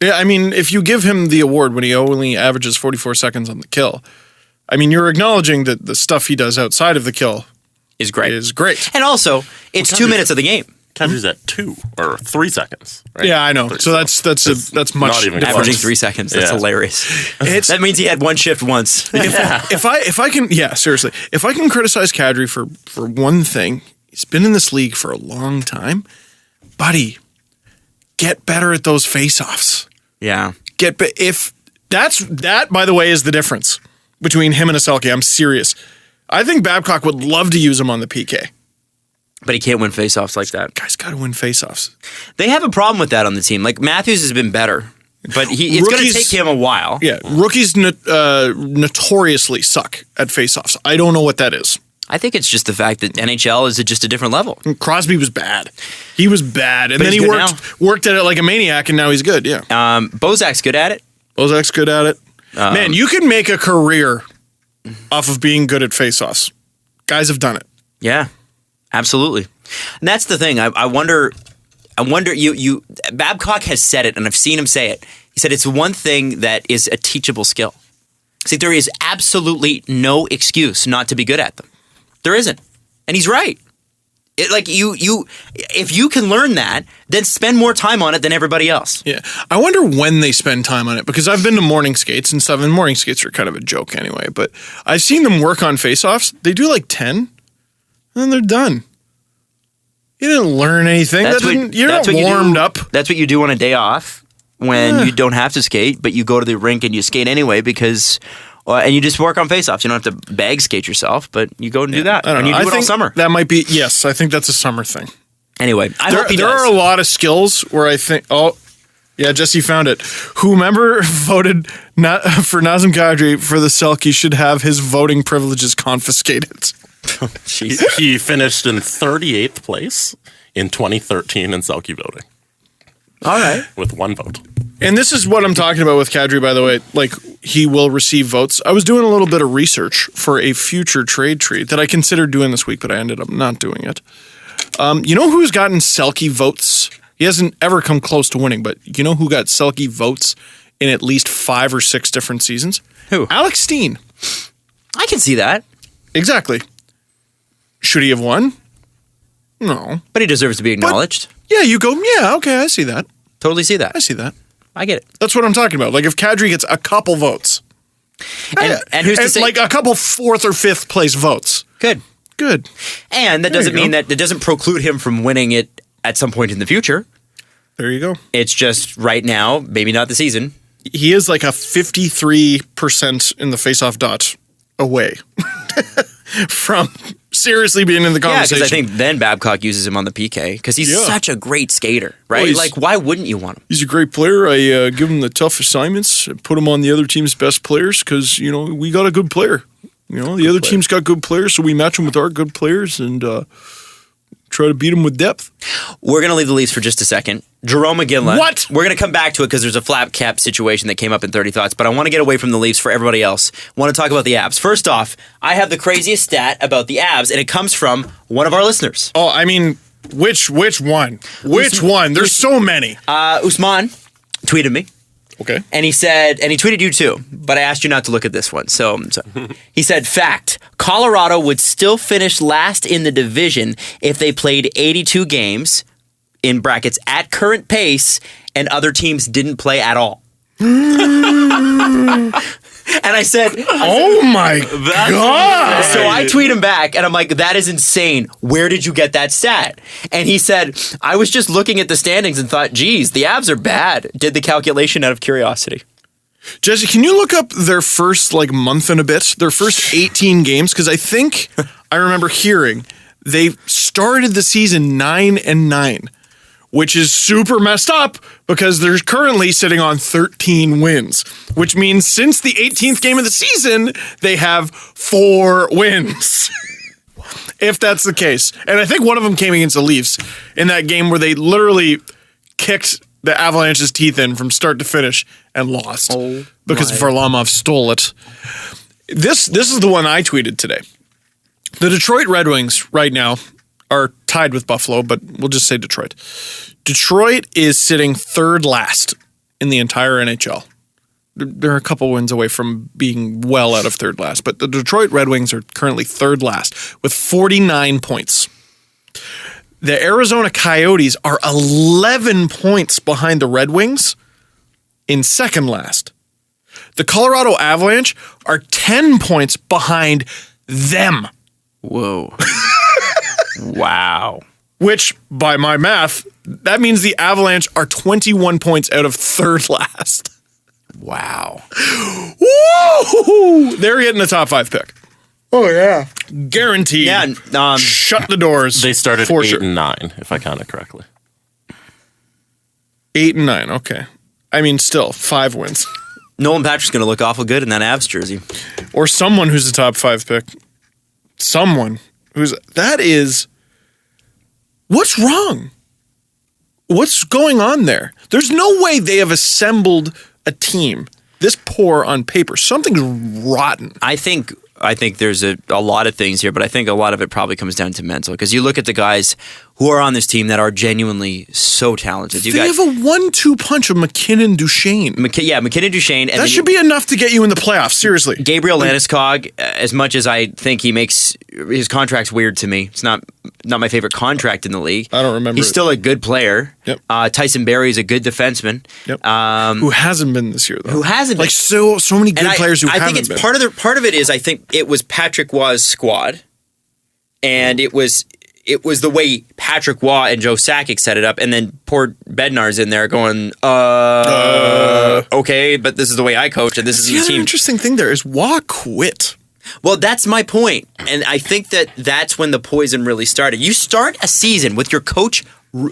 Yeah, I mean, if you give him the award when he only averages 44 seconds on the kill, I mean, you're acknowledging that the stuff he does outside of the kill is great. And also, it's 2 minutes of the game. Kadri's at 2 or 3 seconds. Right? Yeah, I know. So that's much not even Averaging close. 3 seconds. That's hilarious. That means he had one shift once. If I can, seriously, if I can criticize Kadri for one thing, he's been in this league for a long time, buddy. Get better at those face-offs. Yeah. If that, by the way, is the difference between him and a Selke. I'm serious. I think Babcock would love to use him on the PK. But he can't win faceoffs like that. Guy's got to win faceoffs. They have a problem with that on the team. Like, Matthews has been better, but it's going to take him a while. Yeah, rookies notoriously suck at faceoffs. I don't know what that is. I think it's just the fact that NHL is just a different level. Crosby was bad. He was bad. And But then he's he good worked at it like a maniac, and now he's good, yeah. Bozak's good at it. Bozak's good at it. Man, you can make a career off of being good at faceoffs. Guys have done it. Yeah, absolutely. And that's the thing. I wonder. You. Babcock has said it, and I've seen him say it. He said it's one thing that is a teachable skill. See, there is absolutely no excuse not to be good at them. There isn't, and he's right. If you can learn that, then spend more time on it than everybody else. Yeah. I wonder when they spend time on it, because I've been to morning skates and stuff, and morning skates are kind of a joke anyway, but I've seen them work on face-offs. They do like 10, and then they're done. You didn't learn anything. You're not warmed up. That's what you do on a day off when you don't have to skate, but you go to the rink and you skate anyway because And you just work on faceoffs. You don't have to bag skate yourself, but you go and do that. I don't And you know. do I it all think summer. That might be, yes, I think that's a summer thing. Anyway, I hope he There does. are a lot of skills where I think, yeah, Jesse found it. Whomever voted for Nazem Kadri for the Selke should have his voting privileges confiscated. Jeez. He finished in 38th place in 2013 in Selke voting All right. with 1 vote. And this is what I'm talking about with Kadri, by the way. Like, he will receive votes. I was doing a little bit of research for a future trade treat that I considered doing this week, but I ended up not doing it. You know who's gotten Selke votes? He hasn't ever come close to winning, but you know who got Selke votes in at least 5 or 6 different seasons? Who? Alex Steen. I can see that. Exactly. Should he have won? No. But he deserves to be acknowledged. Yeah, you go, yeah, okay, I see that. Totally see that. I see that. I get it. That's what I'm talking about. Like, if Kadri gets a couple votes. And who's to say? Like, a couple 4th or 5th place votes. Good. Good. And that There doesn't you mean go. that it doesn't preclude him from winning it at some point in the future. There you go. It's just right now, maybe not the season. He is like a 53% in the faceoff dot away from seriously being in the Yeah, conversation. because I think then Babcock uses him on the PK because he's Yeah. such a great skater, right? Well, he's- Like, why wouldn't you want him? he's a great player. I give him the tough assignments, put him on the other team's best players because, you know, we got a good player. You know, the other team's got good players, so we match them with our good players and try to beat them with depth. We're going to leave the Leafs for just a second. Jarome Iginla. What? We're going to come back to it because there's a flap cap situation that came up in 30 Thoughts, but I want to get away from the Leafs for everybody else. I want to talk about the Avs. First off, I have the craziest stat about the Avs, and it comes from one of our listeners. Oh, I mean, which one? Which one? There's so many. Usman tweeted me. Okay. And he said, and he tweeted you too, but I asked you not to look at this one. So he said, fact, Colorado would still finish last in the division if they played 82 games, in brackets, at current pace, and other teams didn't play at all. And I said, Oh my God. so I tweet him back and I'm like, that is insane. Where did you get that stat? And he said, I was just looking at the standings and thought, geez, the Avs are bad. Did the calculation out of curiosity. Jesse, can you look up their first month and a bit, their first 18 games? Because I think I remember hearing they started the season 9-9, which is super messed up because they're currently sitting on 13 wins, which means since the 18th game of the season, they have 4 wins. If that's the case. And I think one of them came against the Leafs in that game where they literally kicked the Avalanche's teeth in from start to finish and lost because Varlamov stole it. This is the one I tweeted today. The Detroit Red Wings right now are tied with Buffalo, but we'll just say Detroit. Detroit is sitting 3rd last in the entire NHL. They're a couple wins away from being well out of 3rd last, but the Detroit Red Wings are currently 3rd last with 49 points. The Arizona Coyotes are 11 points behind the Red Wings in 2nd last. The Colorado Avalanche are 10 points behind them. Whoa. Wow. Which, by my math, that means the Avalanche are 21 points out of 3rd last. Wow. Woo! They're getting the top 5 pick. Oh, yeah. Guaranteed. Yeah. Shut the doors. They started for 8 sure. and 9, if I counted correctly. 8 and 9, okay. I mean, still, 5 wins. Nolan Patrick's going to look awful good in that Avs jersey. Or someone who's the top 5 pick. Someone who's... That is... What's wrong? What's going on there? There's no way they have assembled a team this poor on paper. Something's rotten. I think there's a lot of things here, but I think a lot of it probably comes down to mental. Because you look at the guys who are on this team that are genuinely so talented. They have a 1-2 punch of McKinnon Duchesne. McKinnon Duchesne. And That should be enough to get you in the playoffs, seriously. Gabriel Landeskog, as much as I think he makes his contract's weird to me, it's not my favorite contract in the league. I don't remember He's it. still a good player. Yep. Tyson Barrie is a good defenseman. Yep. Who hasn't been this year, though. Who hasn't been. Like, so many good players who I haven't think been. it's part of it is I think it was Patrick Waugh's squad, and it was the way Patrick Waugh and Joe Sakic set it up, and then poor Bednar's in there going, okay, but this is the way I coach, and this is The the other team. interesting thing there is Waugh quit. Well, that's my point, and I think that's when the poison really started. You start a season with your coach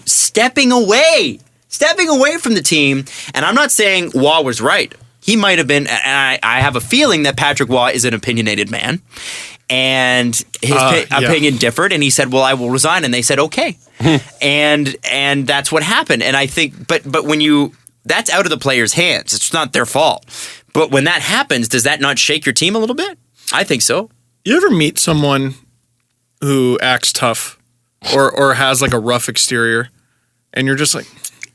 stepping away from the team, and I'm not saying Waugh was right. He might have been, and I have a feeling that Patrick Waugh is an opinionated man, and his opinion differed, and he said, well, I will resign, and they said, okay. and that's what happened, and I think, but when that's out of the player's hands. It's not their fault. But when that happens, does that not shake your team a little bit? I think so. You ever meet someone who acts tough or has like a rough exterior and you're just like,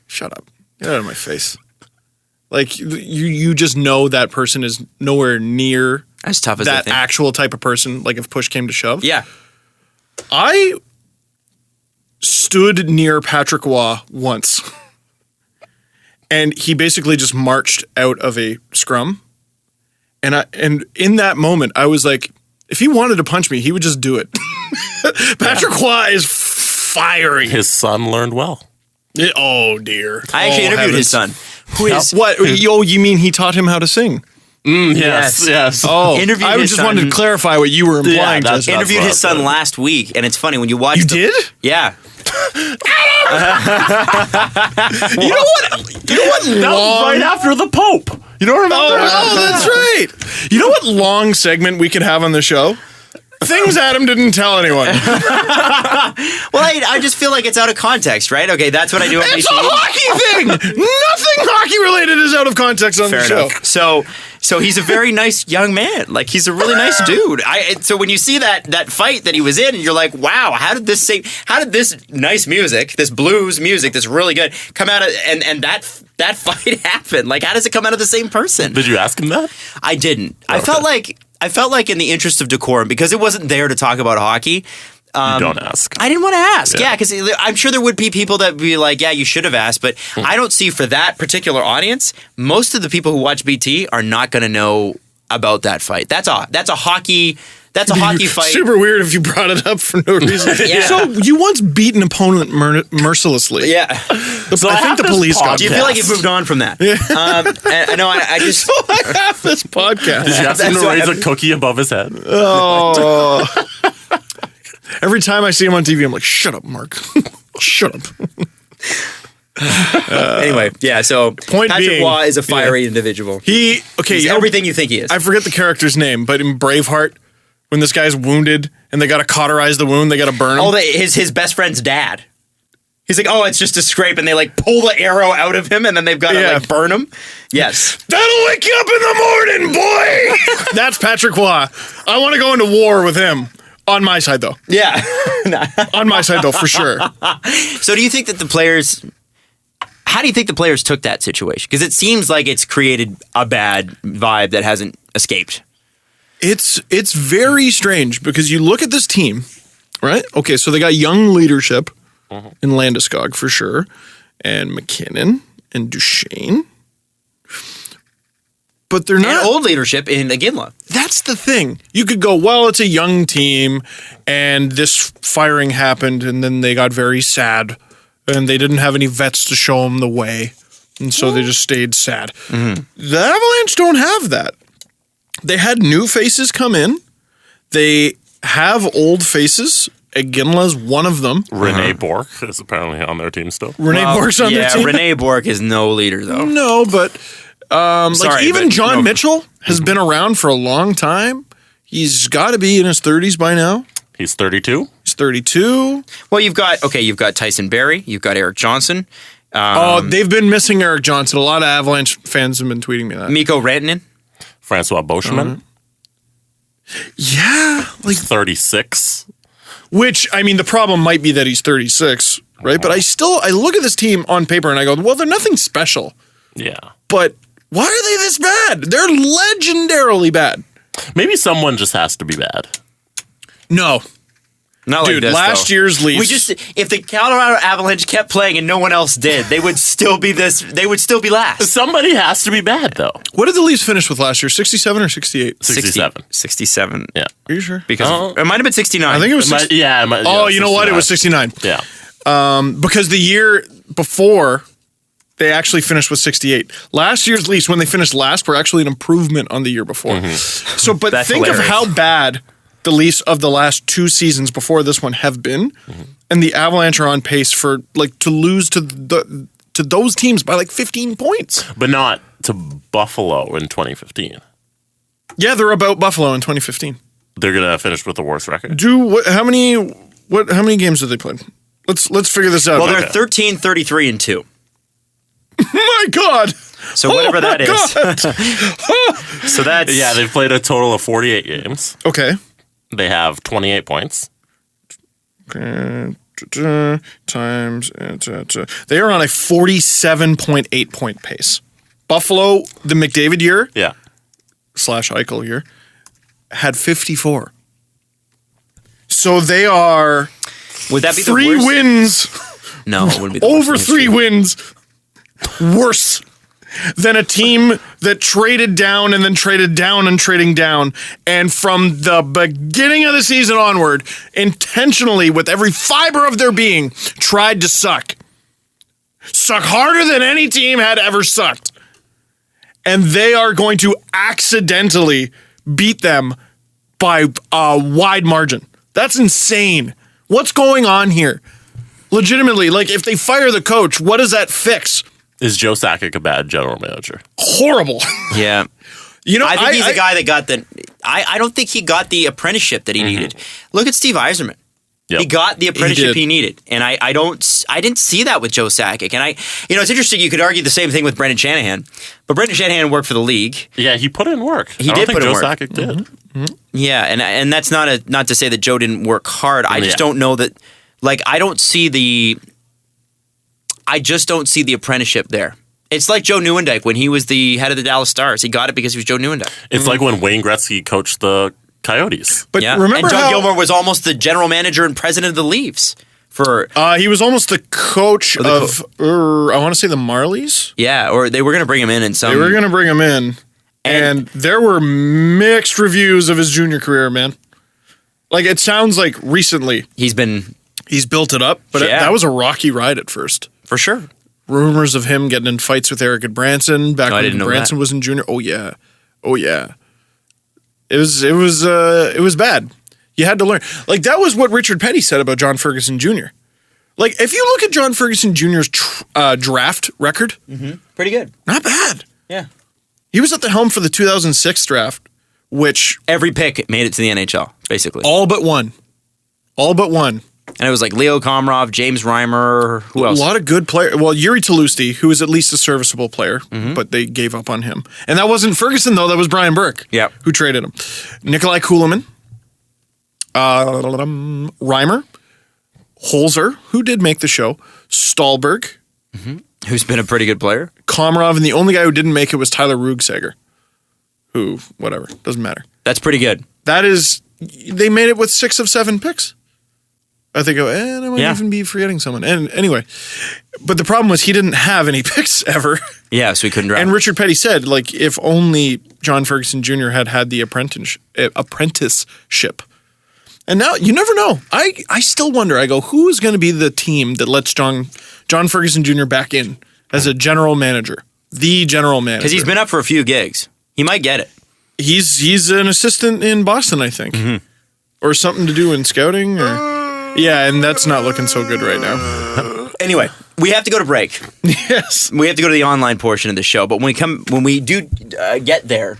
shut up, get out of my face. Like you just know that person is nowhere near As tough as that they think. actual type of person, like if push came to shove. Yeah. I stood near Patrick Waugh once and he basically just marched out of a scrum. And in that moment, I was like, if he wanted to punch me, he would just do it. Patrick Waugh is fiery. His son learned well. Oh, dear. I actually interviewed his son. Who is What? Oh, you mean he taught him how to sing? Yes. Oh, Interviewed I his just wanted son. to clarify what you were implying. that's- Jessica. interviewed what his I son said. last week, and it's funny when you watch. You did? Yeah. You know what? That was right after the Pope. You don't remember? Oh, that's right. You know what long segment we could have on the show? Things Adam didn't tell anyone. Well, I just feel like it's out of context, right? Okay, that's what I do on It's a BT. hockey thing. Nothing hockey related is out of context on Fair the show. enough. So he's a very nice young man. Like he's a really nice dude. So when you see that fight that he was in, and you're like, wow, how did this nice music, this blues music, that's really good, come out of and that fight happen? Like, how does it come out of the same person? Did you ask him that? I didn't. I felt like in the interest of decorum, because it wasn't there to talk about hockey. You don't ask. I didn't want to ask. Yeah. Yeah, because I'm sure there would be people that would be like, yeah, you should have asked. But I don't see for that particular audience, most of the people who watch BT are not going to know about that fight. That's a hockey fight. Super weird if you brought it up for no reason. Yeah. So you once beat an opponent mercilessly. Yeah. So I think the this police got Do you feel like you've moved on from that? I know. I just. I have this podcast. Did you ask him That's to what raise a happened. cookie above his head? Oh. Every time I see him on TV, I'm like, shut up, Mark. Shut up. Anyway, yeah. So Point Patrick being- Waugh is a fiery individual. He's Everything you think he is. I forget the character's name, but in Braveheart, when this guy's wounded and they got to cauterize the wound, they got to burn him. Oh, his best friend's dad. He's like, oh, it's just a scrape, and they like pull the arrow out of him, and then they've got to like burn him. Yes. That'll wake you up in the morning, boy. That's Patrick Waugh. I want to go into war with him. On my side, though. Yeah. On my side, though, for sure. So do you think that the players... How do you think the players took that situation? Because it seems like it's created a bad vibe that hasn't escaped. It's very strange because you look at this team, right? Okay, so they got young leadership in Landeskog for sure, and McKinnon and Duchesne. But they're not And old leadership in Iginla. That's the thing. You could go, well, it's a young team, and this firing happened, and then they got very sad, and they didn't have any vets to show them the way, and so they just stayed sad. The Avalanche don't have that. They had new faces come in. They have old faces. Iginla's one of them. Renee Bork is apparently on their team still. Renee Bork's on their team. Renee Bork is no leader, though. No, but like Sorry, even but John no. Mitchell has been around for a long time. He's got to be in his 30s by now. He's 32. He's 32. Well, you've got Tyson Barrie, you've got Eric Johnson, They've been missing Eric Johnson. A lot of Avalanche fans have been tweeting me that. Mikko Rantanen. Francois Beauchemin, Yeah, like 36. which I mean, the problem might be that he's 36, right? But I look at this team on paper and I go, well, they're nothing special. Yeah. But why are they this bad? They're legendarily bad. Maybe someone just has to be bad. No, Not dude. like this, Last though. year's Leafs. If the Colorado Avalanche kept playing and no one else did, they would still be this. They would still be last. Somebody has to be bad, though. What did the Leafs finish with last year? 67 or 68? 67. 67. Yeah. Are you sure? Because it might have been 69. I think it was. 60. Yeah. You know what? It was 69. Yeah. Because the year before They actually finished with 68. Last year's Leafs, when they finished last, were actually an improvement on the year before. So, but That's think hilarious. of how bad the Leafs of the last 2 seasons before this one have been, and the Avalanche are on pace for to lose to those teams by 15 points. But not to Buffalo in 2015. Yeah, they're about Buffalo in 2015. They're going to finish with the worst record. How many games did they play? Let's figure this out. Well, they're 13, 33, and 2. My God. So whatever that is. So that's Yeah, they've played a total of 48 games. Okay. They have 28 points. Times they are on a 47.8 point pace. Buffalo, the McDavid year Yeah. / Eichel year, had 54. So they are Would that be 3 the worst? wins, No, it wouldn't be the over worst 3 wins, worse than a team that traded down and then traded down and trading down. And from the beginning of the season onward, intentionally, with every fiber of their being, tried to suck. Suck harder than any team had ever sucked. And they are going to accidentally beat them by a wide margin. That's insane. What's going on here? Legitimately, if they fire the coach, what does that fix? Is Joe Sakic a bad general manager? Horrible. Yeah. I think he's the guy that got the. I don't think he got the apprenticeship that he needed. Look at Steve Yzerman. Yep. He got the apprenticeship did. he needed, and I didn't see that with Joe Sakic. And it's interesting. You could argue the same thing with Brendan Shanahan, but Brendan Shanahan worked for the league. Yeah, he put in work. He I did don't think put in Joe work. Sakic did. Yeah, and that's not to say that Joe didn't work hard. I just Yeah. don't know that. I just don't see the apprenticeship there. It's like Joe Nieuwendyk when he was the head of the Dallas Stars. He got it because he was Joe Nieuwendyk. It's like when Wayne Gretzky coached the Coyotes. But Yeah. remember and John how Gilmore was almost the general manager and president of the Leafs for he was almost the coach of I want to say the Marlies. yeah, or they were going to bring him in some. They were going to bring him in, and there were mixed reviews of his junior career, man. It sounds like recently He's built it up, but Yeah. that was a rocky ride at first. for sure. Rumors of him getting in fights with Eric Branson back I when didn't know Branson that. was in junior. Oh yeah. It was bad. You had to learn. That was what Richard Petty said about John Ferguson Jr. If you look at John Ferguson Jr.'s draft record, Pretty good. not bad. Yeah. He was at the helm for the 2006 draft, which Every pick made it to the NHL, basically. all but one. And it was like Leo Komarov, James Reimer, who else? A lot of good players. Well, Yuri Tlusty, who was at least a serviceable player, but they gave up on him. And that wasn't Ferguson, though. That was Brian Burke, Yep. who traded him. Nikolai Kulemin, Reimer, Holzer, who did make the show, Stahlberg, Who's been a pretty good player. Komarov, and the only guy who didn't make it was Tyler Rugsager, who, whatever, doesn't matter. That's pretty good. That is, they made it with 6 of 7 picks. I think, I might Yeah. even be forgetting someone. And anyway, but the problem was he didn't have any picks ever. Yeah, so he couldn't draft. And Richard Petty said, if only John Ferguson Jr. had the apprenticeship. And now, you never know. I still wonder, I go, who is going to be the team that lets John Ferguson Jr. back in as a general manager? The general manager. Because he's been up for a few gigs. He might get it. He's an assistant in Boston, I think. Or something to do in scouting. Yeah, and that's not looking so good right now. Anyway, we have to go to break. Yes. We have to go to the online portion of the show. But when we do get there,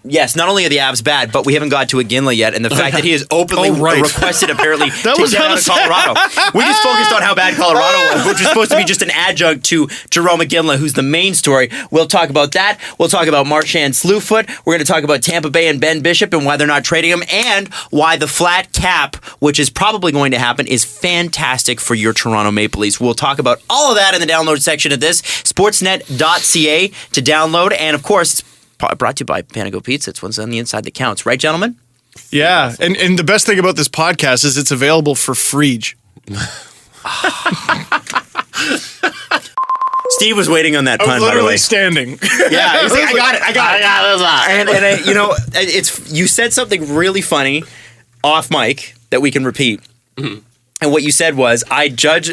yes, not only are the Avs bad, but we haven't got to Iginla yet, and the fact that he has openly requested apparently to was get out of Colorado. We just focused on how bad Colorado was, which was supposed to be just an adjunct to Jarome Iginla, who's the main story. We'll talk about that. We'll talk about Marchand Slewfoot. We're going to talk about Tampa Bay and Ben Bishop and why they're not trading him, and why the flat cap, which is probably going to happen, is fantastic for your Toronto Maple Leafs. We'll talk about all of that in the download section of this. Sportsnet.ca to download. And of course, it's brought to you by Panago Pizza. It's what's on the inside that counts. Right, gentlemen? Yeah. And the best thing about this podcast is it's available for free. Steve was waiting on that I pun, was by the way. literally standing. Yeah, he's like, I got it. I got this. And you said something really funny off mic that we can repeat. And what you said was, I judge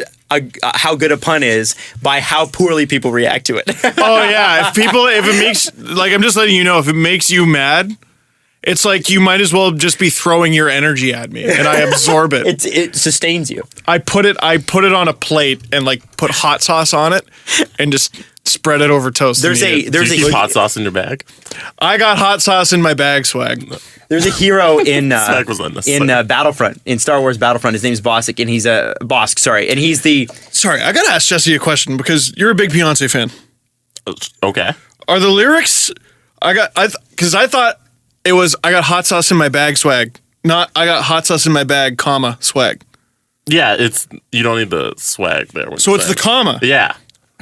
how good a pun is by how poorly people react to it. Oh yeah, if it makes, like, I'm just letting you know, if it makes you mad, it's like you might as well just be throwing your energy at me, and I absorb it. It sustains you. I put it on a plate and like put hot sauce on it, and just spread it over toast. There's Do you keep hot sauce in your bag? I got hot sauce in my bag, swag. There's a hero in Swag was unnecessary. Battlefront, in Star Wars Battlefront. His name's Bosk, and he's Bosk. Sorry, and he's the. Sorry, I gotta ask Jesse a question because you're a big Beyonce fan. Okay. Are the lyrics? Because I thought it was I got hot sauce in my bag, swag. Not I got hot sauce in my bag, comma, swag. Yeah, you don't need the swag there. So it's the comma. Yeah.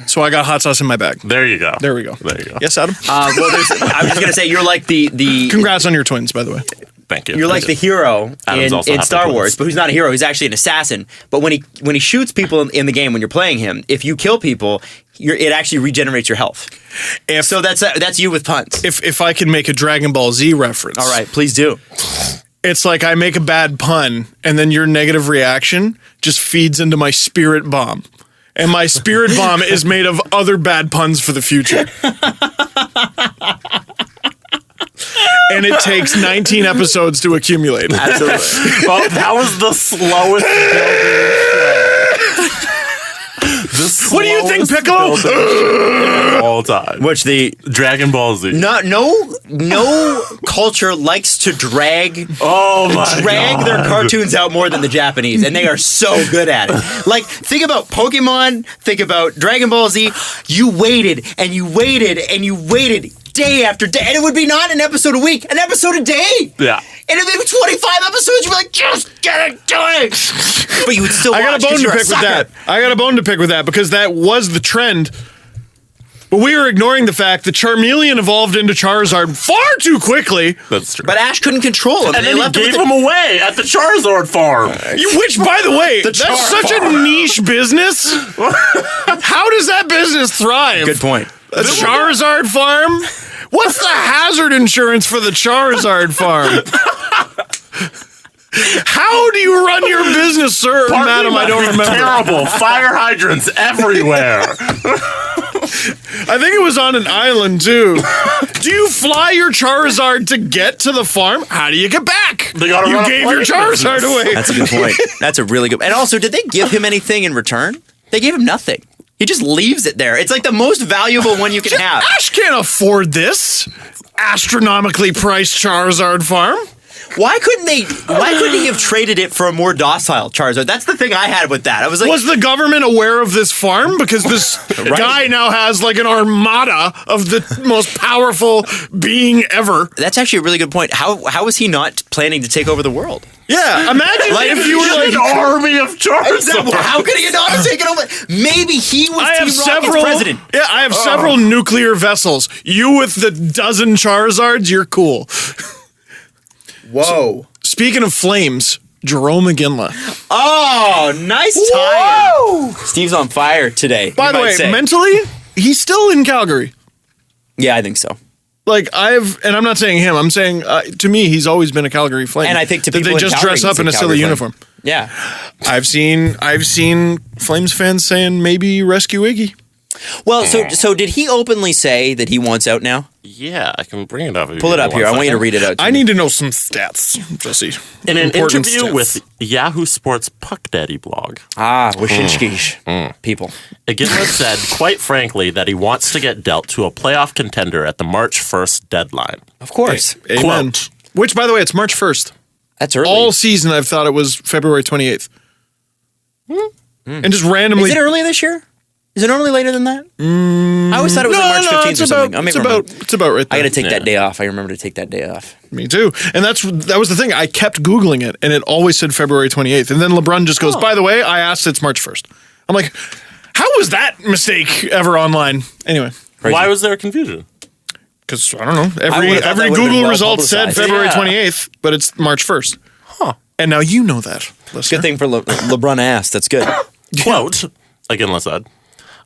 So I got hot sauce in my bag. There you go. There we go. There you go. Yes, Adam? I was just gonna say you're like the. Congrats on your twins, by the way. Thank you. You're like the hero in also Star having Wars, twins. but who's not a hero. He's actually an assassin. But when he shoots people in the game, when you're playing him, if you kill people, it actually regenerates your health. So that's you with puns. If I can make a Dragon Ball Z reference. All right, please do. It's like I make a bad pun, and then your negative reaction just feeds into my spirit bomb. And my spirit bomb is made of other bad puns for the future. And it takes 19 episodes to accumulate. Absolutely. Well, that was the slowest building. What do you think, Piccolo? All time. Which the Dragon Ball Z. no culture likes to drag their cartoons out more than the Japanese, and they are so good at it. Like, think about Pokemon, think about Dragon Ball Z. You waited and you waited and you waited day after day, and it would be not an episode a week, an episode a day. Yeah. And if it was 25 episodes, you'd be like, just get it done. But you would still watch. I got a bone to pick with that. I got a bone to pick with that because that was the trend. But we were ignoring the fact that Charmeleon evolved into Charizard far too quickly. That's true. But Ash couldn't control him. and then they he left gave him away at the Charizard farm. Which, by the way, that's such a niche business. How does that business thrive? Good point. A Charizard farm? What's the hazard insurance for the Charizard farm? How do you run your business, sir? Madam, I don't remember. Terrible. Fire hydrants everywhere. I think it was on an island, too. Do you fly your Charizard to get to the farm? How do you get back? They gotta You run a gave your plane Charizard business. away. That's a good point. That's a really good. And also, did they give him anything in return? They gave him nothing. He just leaves it there. It's like the most valuable one you can have. Ash can't afford this astronomically priced Charizard farm. Why couldn't he have traded it for a more docile Charizard? That's the thing I had with that. I was like, Was the government aware of this farm? Because this guy now has like an armada of the most powerful being ever. that's actually a really good point. How was he not planning to take over the world? Yeah, imagine if you were like an army of Charizard. How could he not have taken over? Maybe he was I have Team Rocket's several. president. Yeah, I have several nuclear vessels. You with the dozen Charizards, you're cool. Whoa. Speaking of flames, Jarome Iginla. Oh, nice tie. Steve's on fire today. By the way, mentally, he's still in Calgary. yeah, I think so. Like and I'm not saying him. I'm saying to me, he's always been a Calgary Flame. And I think to that people they in just Calgary, dress up he's a in a Calgary silly Flame. uniform. Yeah. I've seen Flames fans saying maybe rescue Iggy. Well, so did he openly say that he wants out now? Yeah, I can bring it up. Pull it up here. I want you to read it out. I need to know some stats, Jesse. In an Important interview stats. with Yahoo Sports Puck Daddy blog, Wyszynski's people. Iginla said, quite frankly, that he wants to get dealt to a playoff contender at the March 1st deadline. Of course. Amen. Quote. Which, by the way, it's March 1st. That's early. All season, I've thought it was February 28th. And just randomly. Is it early this year? Is it normally later than that? I always thought it was like March 15th or something. It's about right there. I got to take that day off. I remember to take that day off. Me too. And that was the thing. I kept Googling it, and it always said February 28th. And then LeBron just goes, by the way, I asked it's March 1st. I'm like, how was that mistake ever online? Anyway. Why was there confusion? Because, I don't know. would've thought Every that would've been Google well result said publicized. February Yeah. 28th, but it's March 1st. Huh. And now you know that, listener. Good thing for LeBron asked. That's good. Quote, Iginla said,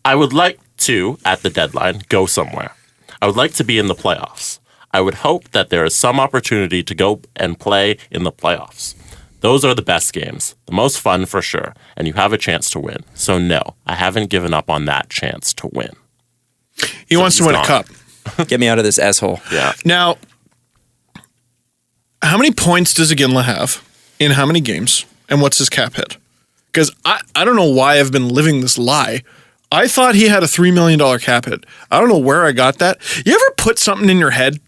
I would like to, at the deadline, go somewhere. I would like to be in the playoffs. I would hope that there is some opportunity to go and play in the playoffs. Those are the best games, the most fun for sure, and you have a chance to win. So no, I haven't given up on that chance to win. He wants to win a cup. Get me out of this asshole. Yeah. Now, how many points does Iginla have in how many games, and what's his cap hit? Because I don't know why I've been living this lie. I thought he had a $3 million cap hit. I don't know where I got that. You ever put something in your head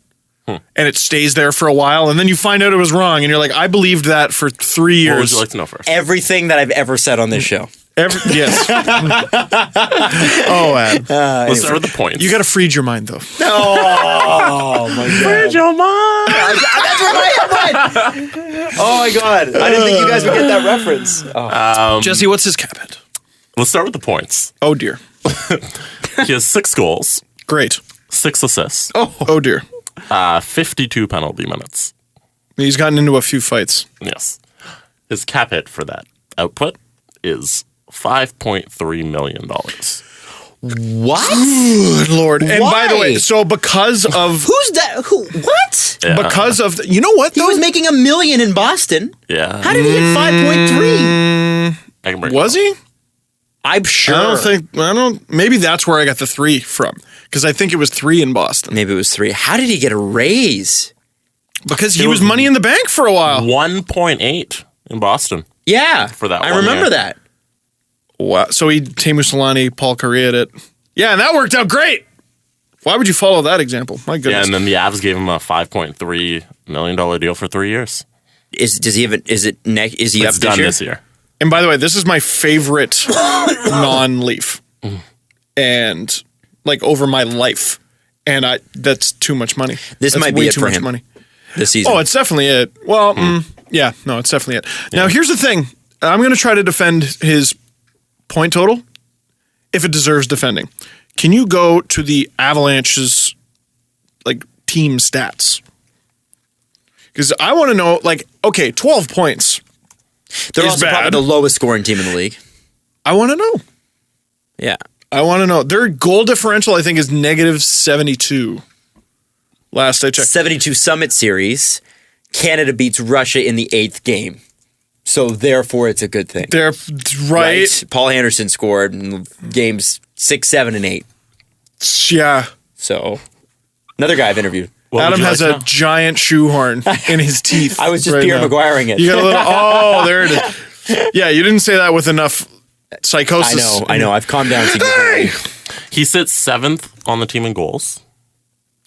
and it stays there for a while, and then you find out it was wrong, and you're like, I believed that for 3 years. What would you like to know first? Everything that I've ever said on this show. Yes. Oh, Ad. Let's start with the points. You got to freed your mind, though. Oh, my God. Freed your mind. That's where my head went. Oh, my God. I didn't think you guys would get that reference. Oh. Jesse, what's his cap hit? Let's start with the points. Oh, dear. He has 6 goals, Great. 6 assists, Oh, dear. 52 penalty minutes. He's gotten into a few fights. Yes. His cap hit for that output is $5.3 million. What? Good Lord. And by the way, Why? so because of... Who's that? Who? What? Yeah. Because of... You know what, He though? was making $1 million in Boston. Yeah. How did he get 5.3? I can bring Was he? I'm sure. I don't... Maybe that's where I got the 3 from. Because I think it was 3 in Boston. Maybe it was 3. How did he get a raise? Because he was money in the bank for a while. 1.8 in Boston. Yeah. For that I one remember year. that. Wow. So he Teemu Solani, Paul Correa it. Yeah, and that worked out great. Why would you follow that example? My Yeah, goodness. and then the Avs gave him a $5.3 million deal for 3 years. Does he have it? Is he It's up this done year? this year. And by the way, this is my favorite non-Leaf. And like over my life. And that's too much money. This That's might way be it too for much him. money. This season. Oh, it's definitely it. Well, yeah, no, it's definitely it. Now, here's the thing. I'm going to try to defend his point total if it deserves defending. Can you go to the Avalanche's like team stats? Because I want to know, like, okay, 12 points. They're is also bad. probably the lowest scoring team in the league. I want to know. Yeah. I want to know. Their goal differential, I think, is negative 72. Last I checked. 72 Summit Series. Canada beats Russia in the 8th game. So therefore, it's a good thing. They're right. Paul Anderson scored in games 6, 7, and 8. Yeah. So another guy I've interviewed. What would Adam you has like to a know? giant shoehorn in his teeth. I was just right Pierre now. Maguireing it. You got a little. Oh, there it is. Yeah, you didn't say that with enough psychosis. I know. I've calmed down significantly. He sits 7th on the team in goals.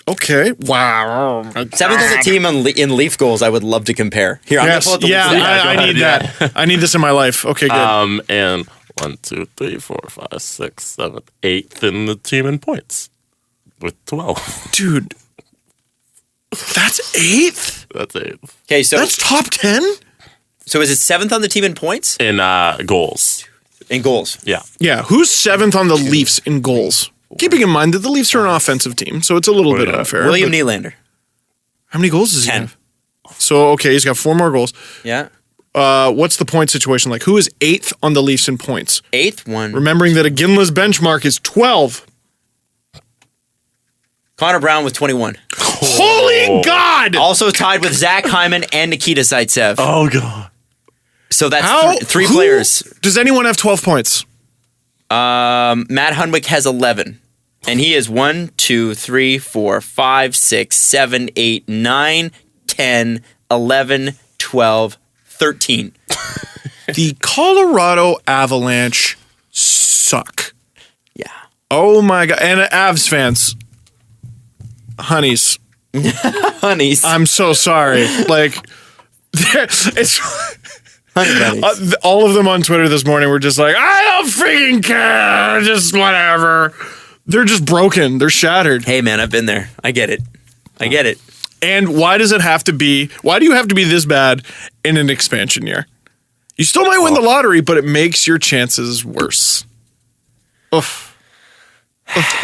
Okay. Wow. 7th as a team in Leaf goals, I would love to compare. Here, I'm Yes. going to pull Yeah, up the list. I need that. I need this in my life. Okay, good. And 1, 2, 3, 4, 5, 6, 7, 8th in the team in points with 12. Dude, that's 8th? That's 8th. Okay, so That's top 10? is it 7th on the team in points? In goals. In goals. Yeah. Yeah. Who's 7th on the Leafs in goals? Keeping in mind that the Leafs are an offensive team, so it's a little bit unfair. William but Nylander. how many goals does he 10. have? So, okay, he's got 4 more goals. Yeah. What's the point situation like? Who is 8th on the Leafs in points? 8th one. Remembering that Iginla's benchmark is 12. Connor Brown with 21. Holy God! Also tied with Zach Hyman and Nikita Zaitsev. Oh, God. So that's How? three Who- players. Does anyone have 12 points? Matt Hunwick has 11. And he is 1, 2, 3, 4, 5, 6, 7, 8, 9, 10, 11, 12, 13. The Colorado Avalanche suck. Yeah. Oh my God. And Avs fans, honeys, Honeys. I'm so sorry. Like, it's Honey bunnies. all of them on Twitter this morning were just like, I don't freaking care. Just whatever. They're just broken. They're shattered. Hey, man, I've been there. I get it. And why does it have to be? Why do you have to be this bad in an expansion year? You still might win the lottery, but it makes your chances worse. Oof.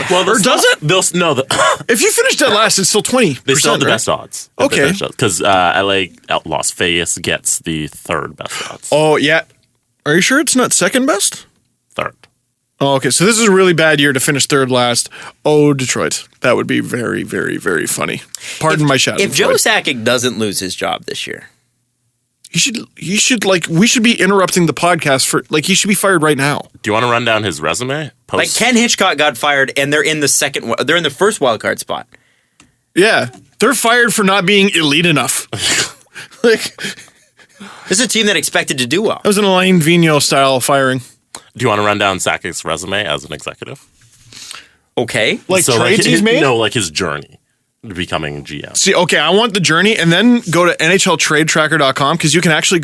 Well, Or does it? No, If you finish dead last, it's still 20%. they still have the right? best odds. Okay. Because LA Las Vegas gets the 3rd best odds. Oh, yeah. Are you sure it's not second best? 3rd. Oh, okay. So this is a really bad year to finish third last. Oh, Detroit. That would be very, very, very funny. Pardon my shadow. If Joe Sakic doesn't lose his job this year, He should like we should be interrupting the podcast for like he should be fired right now. Do you want to run down his resume? Like Ken Hitchcock got fired, and they're in the first wild card spot. Yeah, they're fired for not being elite enough. Like this is a team that expected to do well. That was an Alain Vigneault style firing. Do you want to run down Sakic's resume as an executive? Okay, Like trades he's made? No, like his journey to becoming GM. See, okay, I want the journey, and then go to NHLTradeTracker.com because you can actually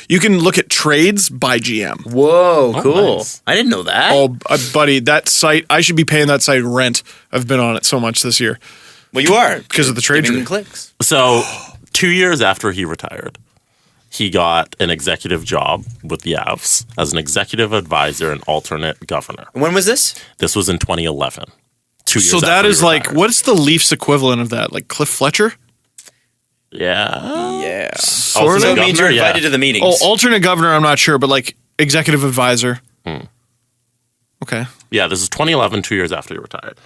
you can look at trades by GM. Whoa, cool! Nice. I didn't know that. Oh, buddy, that site, I should be paying that site rent. I've been on it so much this year. Well, you are because of the trade giving tree. them clicks. So 2 years after he retired, he got an executive job with the Avs as an executive advisor and alternate governor. When was this? This was in 2011. 2 years So that after he is like, retired. what's the Leafs equivalent of that? Like Cliff Fletcher? Yeah. Yeah. Sort So of. it means you're Governor, invited to the meetings. Oh, alternate governor, I'm not sure, but like executive advisor. Okay. Yeah, this is 2011, 2 years after he retired.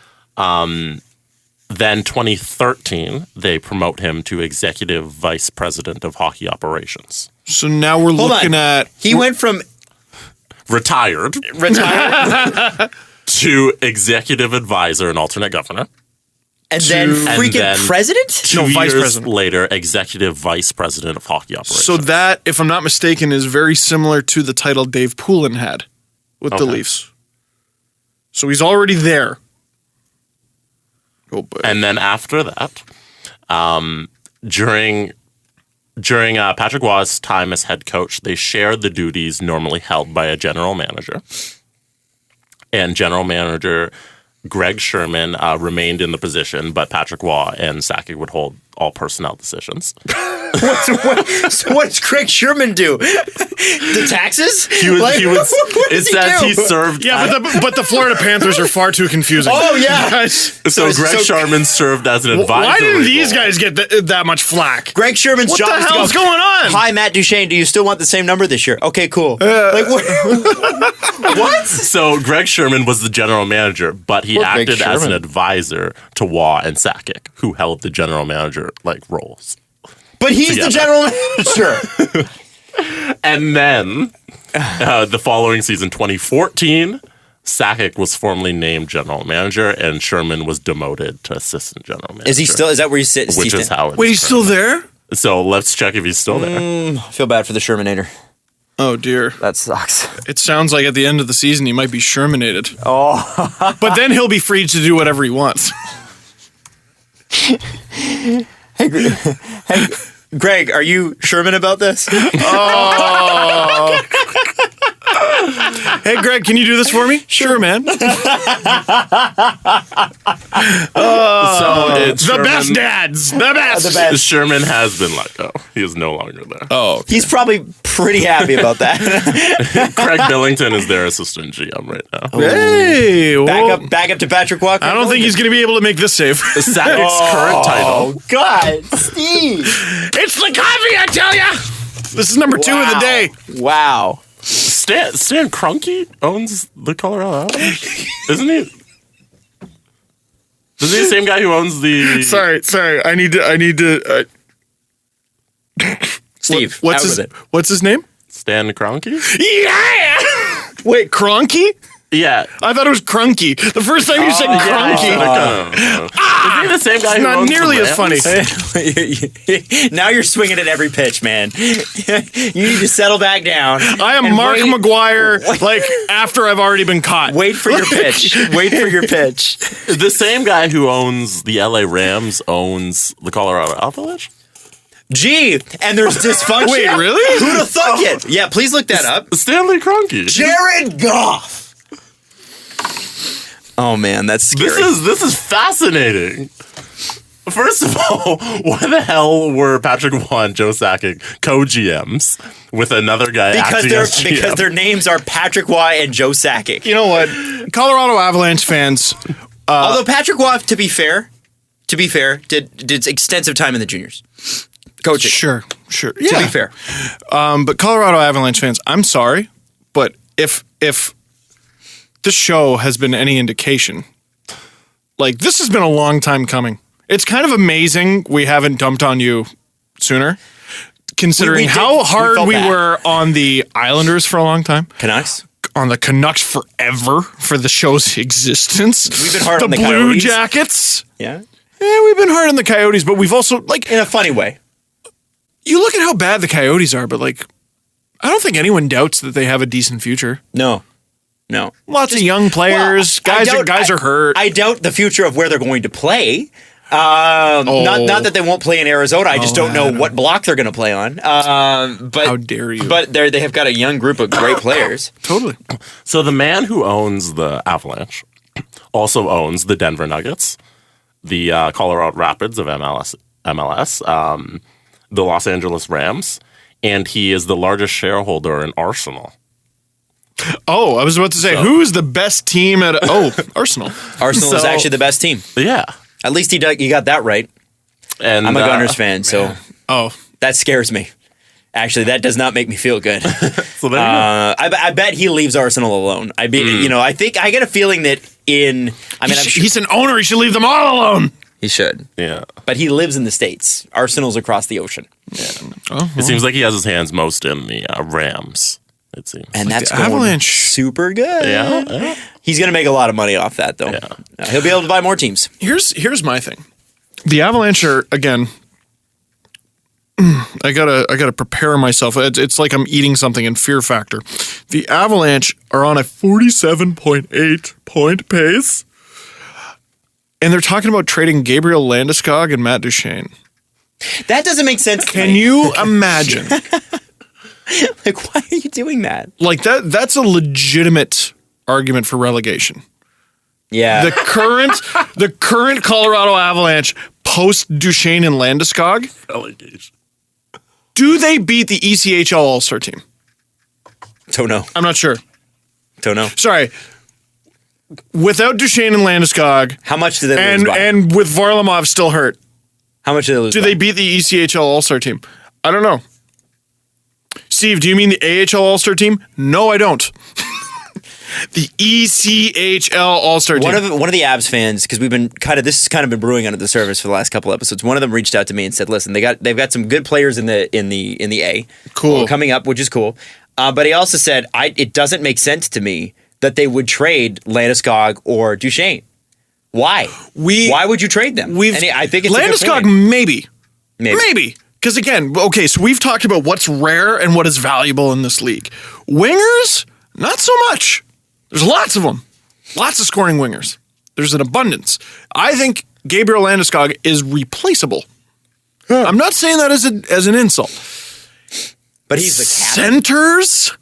Then 2013, they promote him to executive vice president of hockey operations. So now we're Hold looking on. at. He went from Retired to executive advisor and alternate governor. and then And freaking then- president. 2 No, vice years president. later, executive vice president of hockey operations. So that, if I'm not mistaken, is very similar to the title Dave Poulin had with the Okay. Leafs. So he's already there. Oh, boy. And then after that, during Patrick Waugh's time as head coach, they shared the duties normally held by a general manager. And general manager Greg Sherman remained in the position, but Patrick Waugh and Sakic would hold all personnel decisions. So what does Craig Sherman do? The taxes? He would. Like, what It does says do? he served. Yeah, but the Florida Panthers are far too confusing. Oh, yeah. Guys, So Greg Sherman served as an advisor. why didn't these guys get that much flack? Greg Sherman's What job the is to hell's go, going on? Hi, Matt Duchesne. Do you still want the same number this year? Okay, cool. Like what? So Greg Sherman was the general manager, but he Poor Greg acted as an Sherman. advisor to Waugh and Sakic, who held the general manager roles. But he's Together. the general manager. And then the following season, 2014, Sakic was formally named general manager, and Sherman was demoted to assistant general manager. Is he still? Is that where he sits? Which is how it's Wait, he's still there? So let's check if he's still there. I feel bad for the Shermanator. Oh dear. That sucks. It sounds like at the end of the season he might be Shermanated. Oh, But then he'll be free to do whatever he wants. hey, Greg, are you Sherman about this? Hey, Greg, can you do this for me? Sure, man. So it's The best dads. The best. The best. Sherman has been let go. He is no longer there. Oh, He's probably pretty happy about that. Craig Billington is their assistant GM right now. hey. Back up to Patrick Walker. I don't think he's going to be able to make this save. Sakic's current title. Oh God, Steve! It's the coffee, I tell ya. This is number 2 of the day. Wow. Stan Kroenke owns the Colorado Avalanche, isn't he? Isn't he the same guy who owns the? Sorry. I need to. Steve, What's out his? with it. What's his name? Stan Kroenke? Yeah. Wait, Cronky? Yeah. I thought it was Crunky. The first time you said Cronky. Isn't he the same guy who Not owns nearly the as funny. Rams? Now you're swinging at every pitch, man. You need to settle back down. I am and Mark wait- McGuire, like after I've already been caught. Wait for your pitch. Wait for your pitch. The same guy who owns the LA Rams owns the Colorado Avalanche? Gee, and there's dysfunction. Wait, really? Who'd have thunk it? Yeah, please look that up. Stanley Kroenke. Jared Goff. Oh man, that's scary. This is fascinating. First of all, why the hell were Patrick Waugh and Joe Sakic co-GMs with another guy acting as GM? because their names are Patrick Waugh and Joe Sakic. You know what? Colorado Avalanche fans. Although Patrick Waugh, to be fair, did extensive time in the juniors, coaching. Sure. To Yeah. be fair, But Colorado Avalanche fans, I'm sorry, but if this show has been any indication, like this has been a long time coming. It's kind of amazing we haven't dumped on you sooner. considering We did- how we hard felt we bad. were on the Islanders for a long time. Canucks. On the Canucks forever for the show's existence. We've been hard on the Blue Coyotes. Jackets. Yeah. We've been hard on the Coyotes, but we've also, like, In a funny way. you look at how bad the Coyotes are, but, like, I don't think anyone doubts that they have a decent future. No. Lots of young players. Well, guys are hurt. I doubt the future of where they're going to play. Not that they won't play in Arizona. I just don't know what block they're going to play on. But How dare you. But they have got a young group of great players. Totally. So the man who owns the Avalanche also owns the Denver Nuggets, the Colorado Rapids of MLS, the Los Angeles Rams, and he is the largest shareholder in Arsenal. Oh, I was about to say, who's the best team at... Oh, Arsenal. Arsenal is actually the best team. Yeah. At least he got that right. And I'm a Gunners fan, so Oh. that scares me. Actually, that does not make me feel good. So there you go. I bet he leaves Arsenal alone. I get a feeling that I'm sure He's an owner. He should leave them all alone. he should. Yeah. But he lives in the States. Arsenal's across the ocean. It seems like he has his hands most in the Rams, it seems. And that's the going Avalanche. super good. Yeah. He's going to make a lot of money off that, though. Yeah. He'll be able to buy more teams. Here's my thing. The Avalanche are, again... I gotta prepare myself. It's like I'm eating something in Fear Factor. The Avalanche are on a 47.8 point pace, and they're talking about trading Gabriel Landeskog and Matt Duchene. That doesn't make sense to Can me. you imagine? Like, why are you doing that? Like that's a legitimate argument for relegation. Yeah. The current Colorado Avalanche post Duchene and Landeskog. Relegation. Do they beat the ECHL All-Star team? Don't know. I'm not sure. Don't know. Sorry. Without Duchene and Landeskog, How much do they lose by? and with Varlamov still hurt, How much do they lose do by? they beat the ECHL All-Star team? I don't know. Steve, do you mean the AHL All-Star team? No, I don't. The ECHL All-Star team. One of the Avs fans, because this has kind of been brewing under the surface for the last couple episodes. One of them reached out to me and said, "Listen, they've got some good players in the A, Cool. coming up, which is cool." But he also said, "It doesn't make sense to me that they would trade Landeskog or Duchene. Why? Why would you trade them?" I think it's Landeskog, a good point. maybe. Because again, okay, so we've talked about what's rare and what is valuable in this league. Wingers, not so much. There's lots of them. Lots of scoring wingers. There's an abundance. I think Gabriel Landeskog is replaceable. I'm not saying that as an insult. But he's the captain. Centers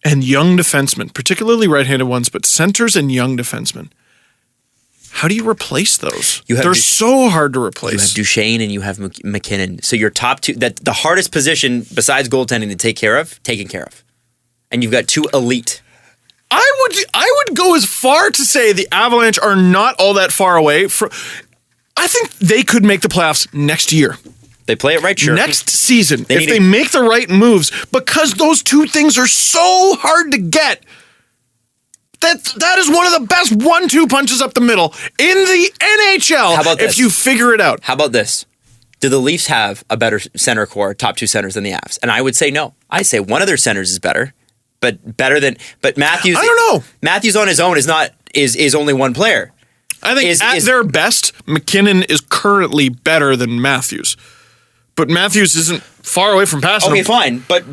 and young defensemen, particularly right-handed ones, but centers and young defensemen. How do you replace those? They're so hard to You replace. have Duchene and you have McKinnon. So your top two, the hardest position besides goaltending to take care of, taken care of. And you've got two elite. I would go as far to say the Avalanche are not all that far away. I think they could make the playoffs next year. They play it right, sure. Next season, if need they to- make the right moves, because those two things are so hard to get. That is one of the best 1-2 punches up the middle in the NHL. How about if this? you figure it out? How about this? Do the Leafs have a better center core, top two centers than the Avs? And I would say no. I say one of their centers is better, but Matthews. I don't know. Matthews on his own is only one player. I think at their best, McKinnon is currently better than Matthews. But Matthews isn't far away from passing Okay, him. fine, but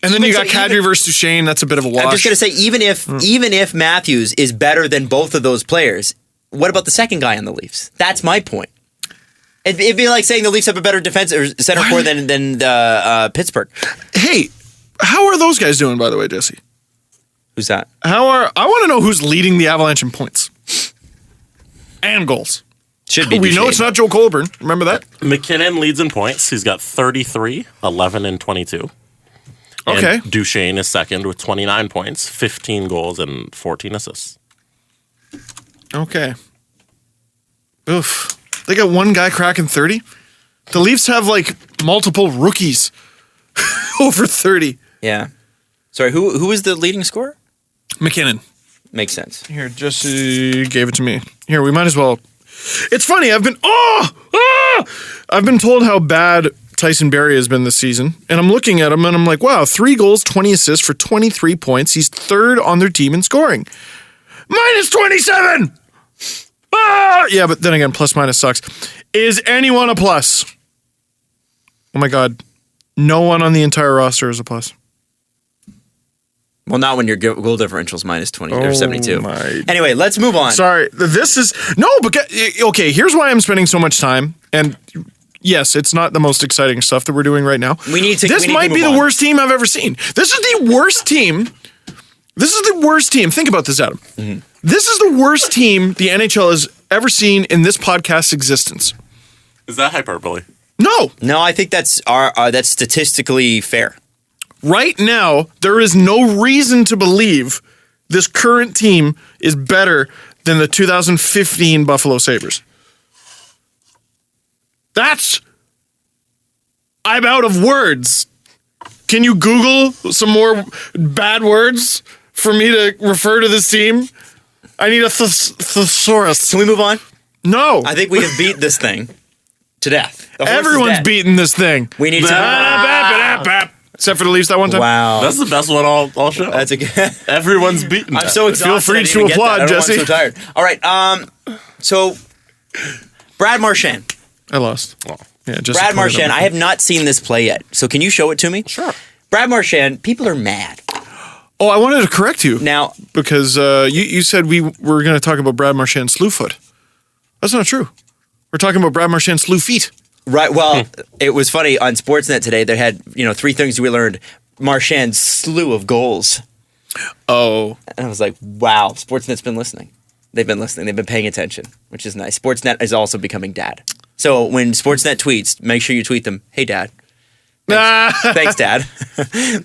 And then you got even- Kadri versus Duchene. That's a bit of a wash. I'm just gonna say even if Matthews is better than both of those players, what about the second guy on the Leafs? That's my point. It'd be like saying the Leafs have a better defense or center core than Pittsburgh. Hey, how are those guys doing, by the way, Jesse? Who's that? I want to know who's leading the Avalanche in points and goals. Should be. We know it's not Joe Colburn. Remember that? McKinnon leads in points. He's got 33, 11, and 22. Okay. And Duchene is second with 29 points, 15 goals, and 14 assists. Okay. Oof. They got one guy cracking 30. The Leafs have like multiple rookies over 30. Yeah. Sorry, who is the leading scorer? McKinnon. Makes sense. Here, Jesse gave it to me. Here, we might as well. It's funny. I've been told how bad Tyson Barrie has been this season. And I'm looking at him and I'm like, wow, 3 goals, 20 assists for 23 points. He's third on their team in scoring. Minus 27! Ah! Yeah, but then again, plus minus sucks. Is anyone a plus? Oh my God. No one on the entire roster is a plus. Well, not when your goal differential's minus 20 or 72. My... Anyway, let's move on. Sorry, this is... No, because... Okay, here's why I'm spending so much time. And yes, it's not the most exciting stuff that we're doing right now. This might be the worst team I've ever seen. This is the worst team. This is the worst team. Think about this, Adam. Mm-hmm. This is the worst team the NHL has ever seen in this podcast's existence. Is that hyperbole? No. No, I think that's statistically fair. Right now, there is no reason to believe this current team is better than the 2015 Buffalo Sabres. I'm out of words. Can you Google some more bad words for me to refer to this team? I need a thesaurus. Can we move on? No. I think we have beat this thing to death. Everyone's beaten this thing. We need to... Except for the Leafs that one time. Wow. That's the best one all show. That's a good... Everyone's beaten. I'm so exhausted. Feel free to applaud, Jesse. I'm so tired. All right. So, Brad Marchand. I lost. Oh. Yeah, just Brad Marchand. I have not seen this play yet. So can you show it to me? Sure. Brad Marchand, people are mad. Oh, I wanted to correct you. Now, because you said we were going to talk about Brad Marchand's slew foot. That's not true. We're talking about Brad Marchand's slew feet. Right. Well, it was funny on Sportsnet today. They had 3 things we learned. Marchand's slew of goals. Oh. And I was like, wow, Sportsnet's been listening. They've been listening. They've been paying attention, which is nice. Sportsnet is also becoming dad. So when Sportsnet tweets, make sure you tweet them, hey, Dad. Thanks, Dad.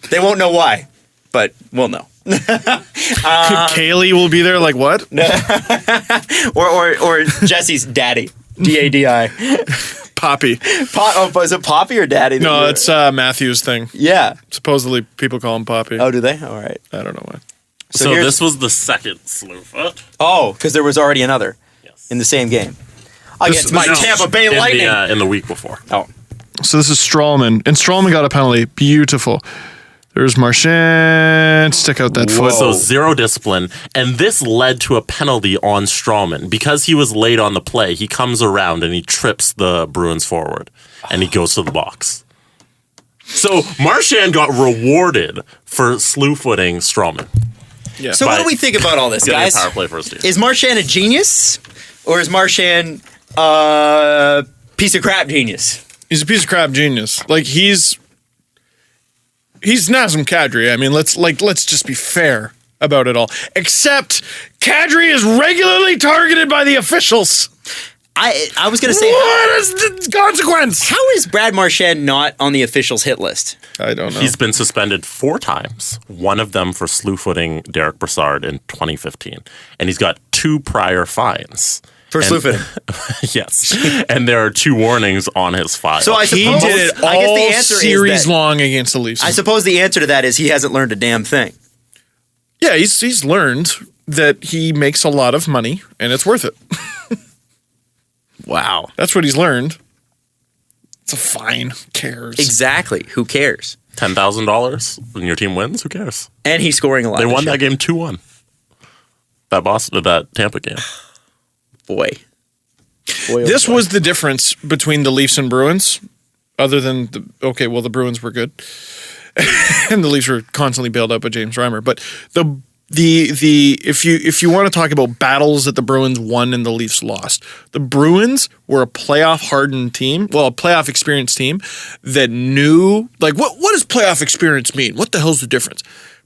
They won't know why, but we'll know. Kaylee will be there like, what? or Jesse's daddy. D-A-D-I. Poppy. Is it Poppy or Daddy? No, it's Matthew's thing. Yeah. Supposedly people call him Poppy. Oh, do they? All right. I don't know why. So this was the second slew foot. Oh, because there was already another in the same game. Against my Tampa Bay Lightning. In the week before. Oh. So this is Strawman. And Strawman got a penalty. Beautiful. There's Marchand. Stick out that foot. So 0 discipline. And this led to a penalty on Strawman. Because he was late on the play, he comes around and he trips the Bruins forward. And he goes to the box. So Marchand got rewarded for slew-footing Strawman. Yeah. So what do we think about all this, guys? Power play first team. Is Marchand a genius? Or is Marchand piece of crap genius? He's a piece of crap genius. Like, he's Nazem Kadri. I mean, let's just be fair about it all. Except Kadri is regularly targeted by the officials. I was going to say, what is the consequence? How is Brad Marchand not on the officials' hit list? I don't know. He's been suspended 4 times. One of them for slew-footing Derek Brassard in 2015, and he's got 2 prior fines. For slew-footing. Yes. And there are 2 warnings on his file. So I suppose, he did it I guess all the answer series is that, long against the Leafs. I suppose the answer to that is he hasn't learned a damn thing. Yeah, he's learned that he makes a lot of money, and it's worth it. Wow. That's what he's learned. It's a fine. Who cares? Exactly. Who cares? $10,000 when your team wins? Who cares? And he's scoring a lot. They won that game 2-1. That Tampa game. Boy. This was the difference between the Leafs and Bruins, other than the Bruins were good, and the Leafs were constantly bailed out by James Reimer. But if you want to talk about battles that the Bruins won and the Leafs lost, the Bruins were a playoff hardened team, a playoff experienced team that knew what does playoff experience mean? What the hell's the difference?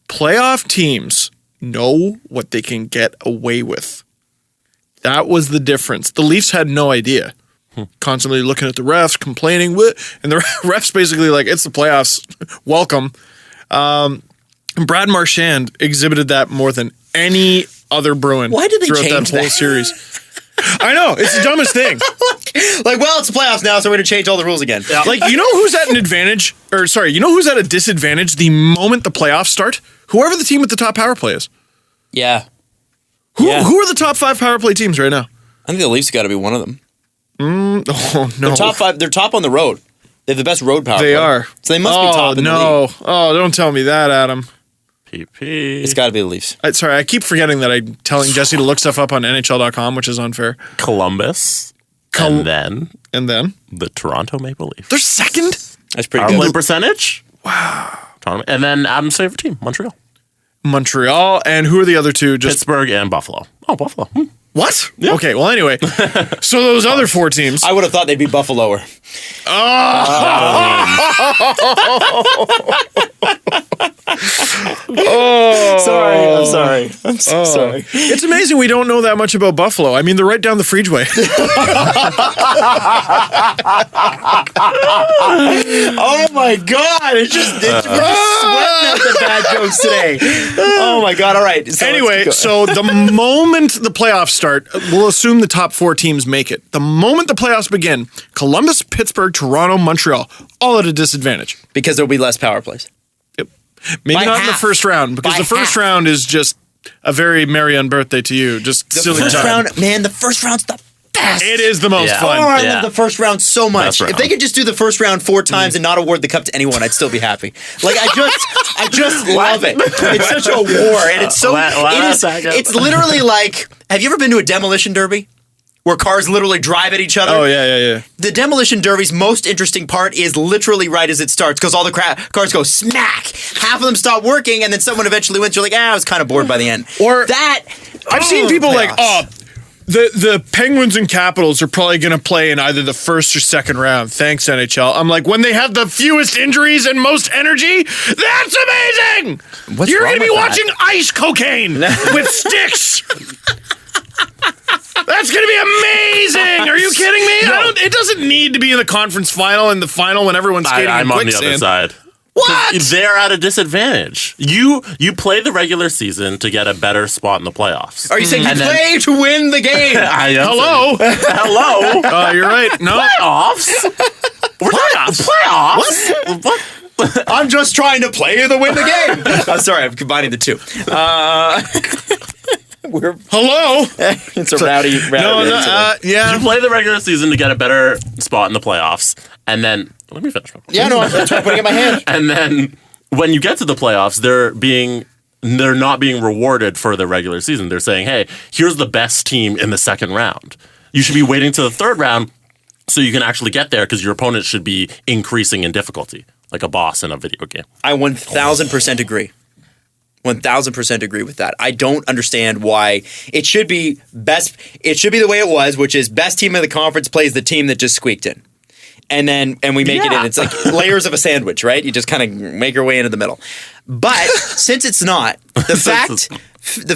Playoff teams know what they can get away with. That was the difference. The Leafs had no idea. Constantly looking at the refs, complaining, and the refs basically it's the playoffs. Welcome. Brad Marchand exhibited that more than any other Bruin. Why did they throughout change that whole series? I know, it's the dumbest thing. It's the playoffs now, so we're going to change all the rules again. Yeah. You know who's at an advantage? You know who's at a disadvantage the moment the playoffs start? Whoever the team with the top power play is. Yeah. Who are the top 5 power play teams right now? I think the Leafs got to be one of them. Oh, no. They're top 5. They're top on the road. They have the best road power They play. are. So they must be top in the league. Oh, don't tell me that, Adam. PP. It's got to be the Leafs. Sorry, I keep forgetting that I'm telling Jesse to look stuff up on NHL.com, which is unfair. Columbus. Col- and then The Toronto Maple Leafs. They're second? That's pretty Power good. play percentage. Wow. And then Adam's favorite team, Montreal. Montreal. And who are the other two? Just Pittsburgh and Buffalo. Oh, Buffalo. What? Yeah. Okay, well, anyway. So those other 4 teams. I would have thought they'd be Buffaloer. I'm sorry. I'm so sorry. It's amazing we don't know that much about Buffalo. I mean, they're right down the freeway. Oh my God! We're just sweating out the bad jokes today. Oh my God! All right. So Anyway, so the moment the playoffs start, we'll assume the top 4 teams make it. The moment the playoffs begin, Columbus, Pittsburgh, Toronto, Montreal, all at a disadvantage. because there'll be less power plays. Yep. Maybe By not in the half. first round, because By the first half. round is just a very Marianne birthday to you. Just The silly first time. round, man. The first round's the best. It is the most Yeah. fun. Oh, I Yeah. love the first round so much. Best round. If they could just do the first round 4 times and not award the cup to anyone, I'd still be happy. Like I just love it. It's such a war, and it's so. It's literally like. Have you ever been to a demolition derby? Where cars literally drive at each other. Oh, yeah. The demolition derby's most interesting part is literally right as it starts, because all the cars go smack. Half of them stop working, and then someone eventually wins. You're like, I was kind of bored by the end. Or that. I've seen people like, playoffs. the Penguins and Capitals are probably going to play in either the first or second round. Thanks, NHL. I'm like, when they have the fewest injuries and most energy, that's amazing. What's You're wrong going to be with that? watching ice cocaine with sticks. That's going to be amazing. Are you kidding me? It doesn't need to be in the conference final and the final when everyone's skating I'm in on the quicksand. other side. What? They're at a disadvantage. You play the regular season to get a better spot in the playoffs. Are you saying you And then- play to win the game? I am Hello. saying- Hello. You're right. No. Playoffs? We're playoffs? What? I'm just trying to play to win the game. I'm sorry, I'm combining the two. Hello. It's a rowdy. Yeah. You play the regular season to get a better spot in the playoffs, and then let me finish. Yeah, no, that's why I'm putting it in my hand. And then when you get to the playoffs, they're not being rewarded for the regular season. They're saying, hey, here's the best team in the second round. You should be waiting to the third round so you can actually get there, because your opponent should be increasing in difficulty, like a boss in a video game. I 1,000% agree. 1,000% agree with that. I don't understand why it should be best. It should be the way it was, which is best team of the conference plays the team that just squeaked in. And we make it in. It's like layers of a sandwich, right? You just kind of make your way into the middle. But since it's not, the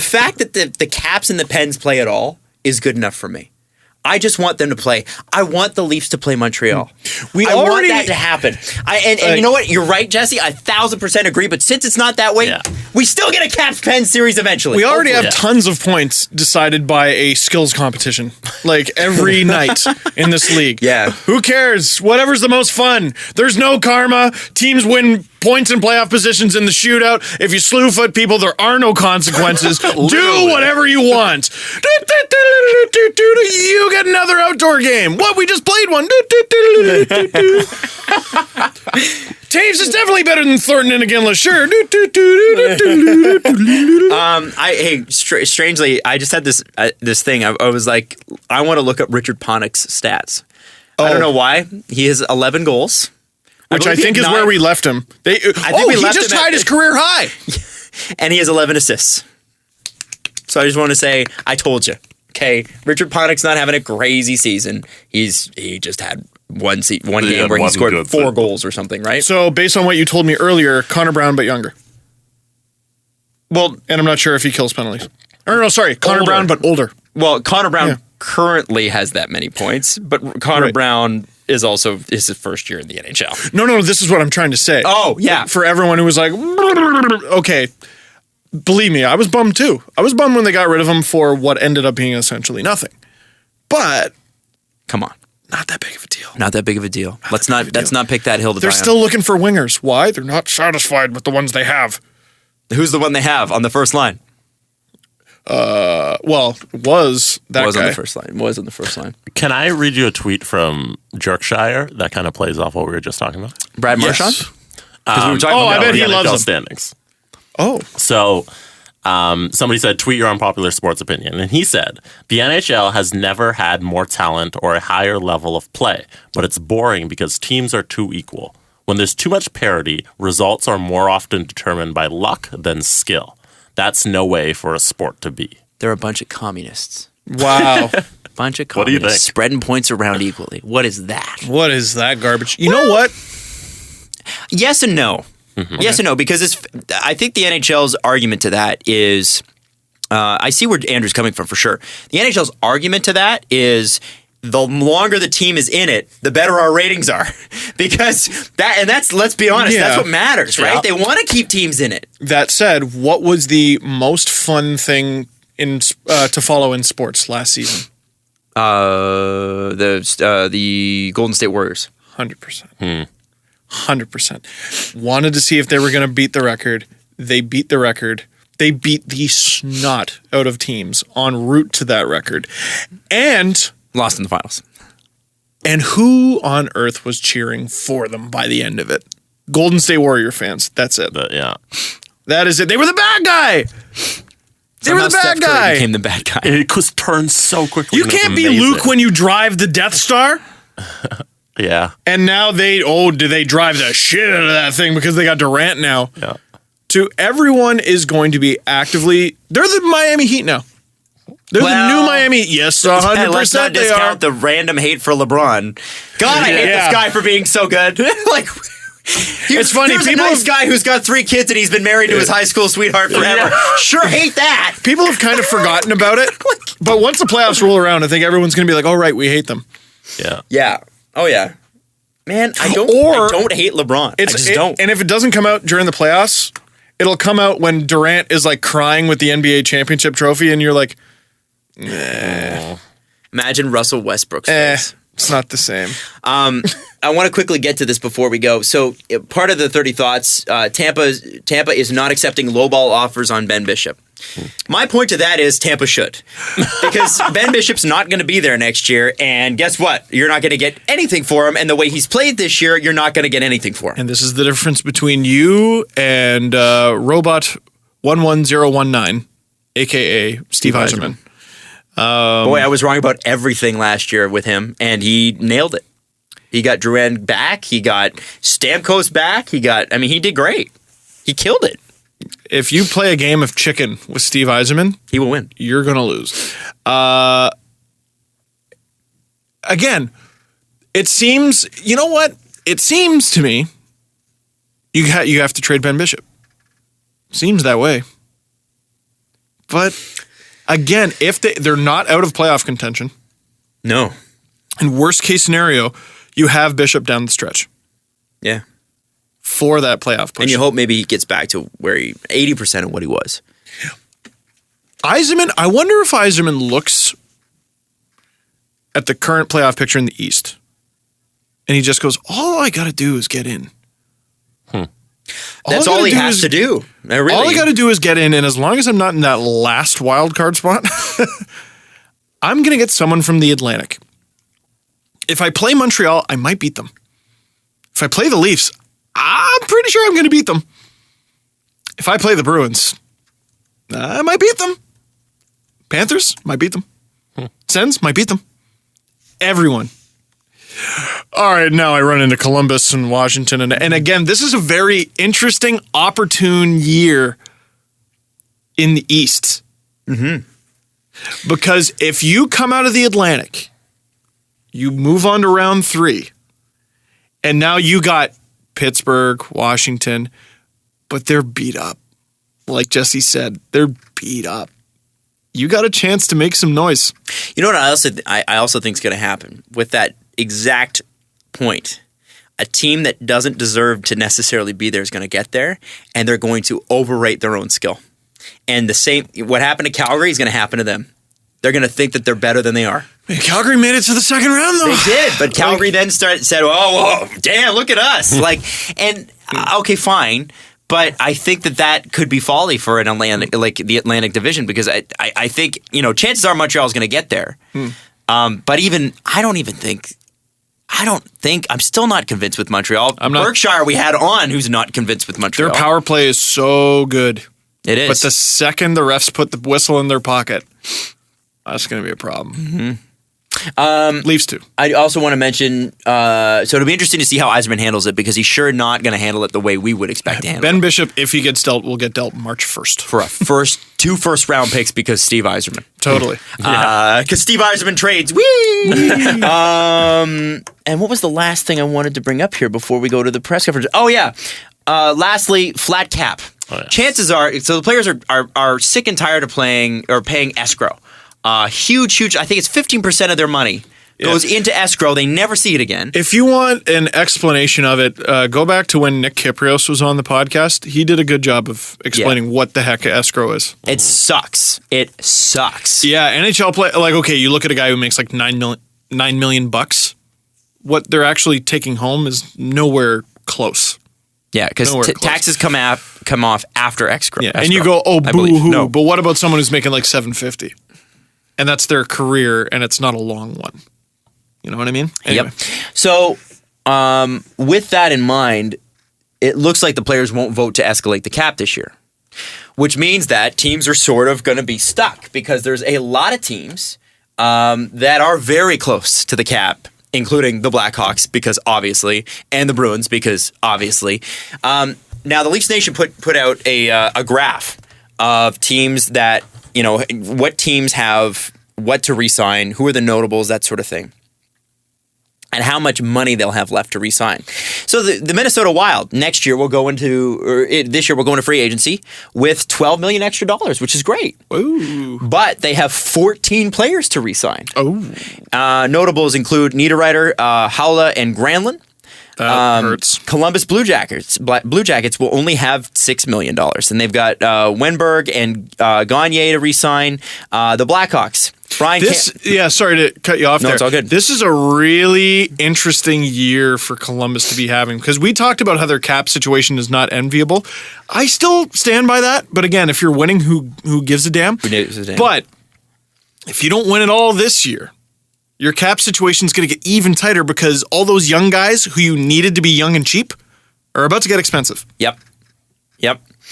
fact that the Caps and the Pens play at all is good enough for me. I just want them to play. I want the Leafs to play Montreal. I want that to happen. And you know what? You're right, Jesse. I 1,000% agree. But since it's not that way, we still get a Caps-Pens series eventually. We already have tons of points decided by a skills competition, like every night in this league. Yeah. Who cares? Whatever's the most fun. There's no karma. Teams win points and playoff positions in the shootout. If you slew foot people, there are no consequences. Do whatever you want. You get another outdoor game. What? We just played one. Taves is definitely better than Thornton and Iginla. Sure. Strangely, I just had this thing. I was like, I want to look up Richard Panik's stats. I don't know why. He has 11 goals. Which I think is where we left him. we he left just him tied his career high. And he has 11 assists. So I just want to say, I told you. Okay, Richard Panik's not having a crazy season. He just had one game where he scored 4 goals or something, right? So based on what you told me earlier, Connor Brown but younger. Well, and I'm not sure if he kills penalties. Or no, sorry, Connor Brown but older. Well, Connor Brown currently has that many points, but Connor Brown is his first year in the NHL. No, this is what I'm trying to say. Oh, yeah. For everyone who was like, okay, believe me, I was bummed too. I was bummed when they got rid of him for what ended up being essentially nothing. But come on. Not that big of a deal. Not that big of a deal. Let's not pick that hill to die on. They're still looking for wingers. Why? They're not satisfied with the ones they have. Who's the one they have on the first line? Was that Was guy. on the first line. Was on the first line. Can I read you a tweet from Jerkshire that kind of plays off what we were just talking about? Brad Yes. Marchand? Because we were talking Oh, I about bet he The loves NHL him. standings. Oh, So somebody said, tweet your unpopular sports opinion. And he said, the NHL has never had more talent or a higher level of play, but it's boring because teams are too equal. When there's too much parity, results are more often determined by luck than skill. That's no way for a sport to be. They're a bunch of communists. wow. Bunch of What do you communists think? spreading points around equally. What is that? What is that garbage? You know what? Yes and no. Yes and no, because I think the NHL's argument to that is, I see where Andrew's coming from for sure. The NHL's argument to that is the longer the team is in it, the better our ratings are. Because that's let's be honest, Yeah. that's what matters, right? Yeah. They want to keep teams in it. That said, what was the most fun thing to follow in sports last season? The Golden State Warriors. 100%. 100%. Wanted to see if they were going to beat the record. They beat the record. They beat the snot out of teams en route to that record. And Lost in the finals. who on earth was cheering for them by the end of it? Golden State Warrior fans. That's it. But yeah. That is it. They were the bad guy. They were the Somehow bad Steph Curry guy. became the bad guy. It just turns so quickly. You and it's can't be amazing. Luke when you drive the Death Star. Yeah. And now do they drive the shit out of that thing because they got Durant now? Yeah. To everyone is going to be actively. They're the Miami Heat now. They're the Well, new Miami Heat. Yes, 100% Let's not they are. discount the random hate for LeBron. God, I hate Yeah. this guy for being so good. Like, It's funny, Here's a people nice have- guy who's got 3 kids and he's been married to his high school sweetheart forever. Yeah. Sure, hate that. People have kind of forgotten about it. But once the playoffs roll around, I think everyone's going to be like, "Oh right, we hate them." Yeah. Yeah. Oh yeah. Man, I don't hate LeBron. I just don't. And if it doesn't come out during the playoffs, it'll come out when Durant is like crying with the NBA championship trophy, and you're like, Imagine Russell Westbrook's face. it's not the same. I want to quickly get to this before we go. So, part of the 30 thoughts, Tampa is not accepting lowball offers on Ben Bishop. My point to that is Tampa should, because Ben Bishop's not going to be there next year, and guess what? You're not going to get anything for him, and the way he's played this year, you're not going to get anything for him. And this is the difference between you and Robot 11019, aka Steve Eiserman. Boy, I was wrong about everything last year with him, and he nailed it. He got Duran back. He got Stamkos back. He did great. He killed it. If you play a game of chicken with Steve Eiserman, He will win. you're going to lose. Again, it seems, you know what? It seems to me you have to trade Ben Bishop. Seems that way. But again, if they're not out of playoff contention, No. in worst case scenario, you have Bishop down the stretch Yeah. for that playoff push. And you hope maybe he gets back to where 80% of what he was. Eiserman, I wonder if Eiserman looks at the current playoff picture in the East and he just goes, all I got to do is get in. That's all he has to do. Really. All I got to do is get in, and as long as I'm not in that last wild card spot, I'm going to get someone from the Atlantic. If I play Montreal, I might beat them. If I play the Leafs, I'm pretty sure I'm going to beat them. If I play the Bruins, I might beat them. Panthers, might beat them. Sens, might beat them. Everyone. All right, now I run into Columbus and Washington. And again, this is a very interesting, opportune year in the East. Because if you come out of the Atlantic, you move on to round 3, and now you got Pittsburgh, Washington, but they're beat up. Like Jesse said, they're beat up. You got a chance to make some noise. You know what I also think is going to happen with that exact point? A team that doesn't deserve to necessarily be there is going to get there, and they're going to overrate their own skill. And what happened to Calgary is going to happen to them. They're going to think that they're better than they are. Man, Calgary made it to the second round, though. They did, but Calgary then said, "Oh, damn, look at us!" Okay, fine, But I think that could be folly for an Atlantic, like the Atlantic Division, because I think, chances are Montreal's going to get there. But I'm still not convinced with Montreal. Berkshire we had on who's not convinced with Montreal. Their power play is so good. It is. But the second the refs put the whistle in their pocket, that's going to be a problem. Leafs too. I also want to mention, so it'll be interesting to see how Yzerman handles it, because he's sure not going to handle it the way we would expect to handle it. Ben Bishop, if he gets dealt, will get dealt March 1st. For two first-round picks because Steve Yzerman. Totally. Because Steve Yzerman trades. Whee! And what was the last thing I wanted to bring up here before we go to the press conference? Oh, yeah. Lastly, flat cap. Oh, yeah. Chances are, so the players are sick and tired of paying escrow. Huge, I think it's 15% of their money goes into escrow. They never see it again. If you want an explanation of it, go back to when Nick Kyprios was on the podcast. He did a good job of explaining what the heck escrow is. It sucks. Yeah, NHL play, okay, you look at a guy who makes like $9 million bucks. What they're actually taking home is nowhere close. Yeah, because taxes come off after escrow. Yeah, and you go, oh, boo-hoo. No. But what about someone who's making like $750? And that's their career, and it's not a long one. You know what I mean? Anyway. Yep. So, with that in mind, it looks like the players won't vote to escalate the cap this year, which means that teams are sort of going to be stuck, because there's a lot of teams that are very close to the cap, including the Blackhawks, because obviously, and the Bruins, because obviously. Now, the Leafs Nation put out a graph of teams that, what teams have what to re-sign, who are the notables, that sort of thing, and how much money they'll have left to re-sign. So the Minnesota Wild this year will go into free agency with $12 million extra dollars, which is great. Ooh. But they have 14 players to re-sign. Oh. Notables include Niederreiter, Haula, and Granlund. That hurts. Columbus Blue Jackets will only have $6 million, and they've got Wenberg and Gagne to re-sign. The Blackhawks. Sorry to cut you off there. No, it's all good. This is a really interesting year for Columbus to be having, because we talked about how their cap situation is not enviable. I still stand by that, but again, if you're winning, who gives a damn? Who gives a damn? But if you don't win it all this year, your cap situation is going to get even tighter, because all those young guys who you needed to be young and cheap are about to get expensive. Yep.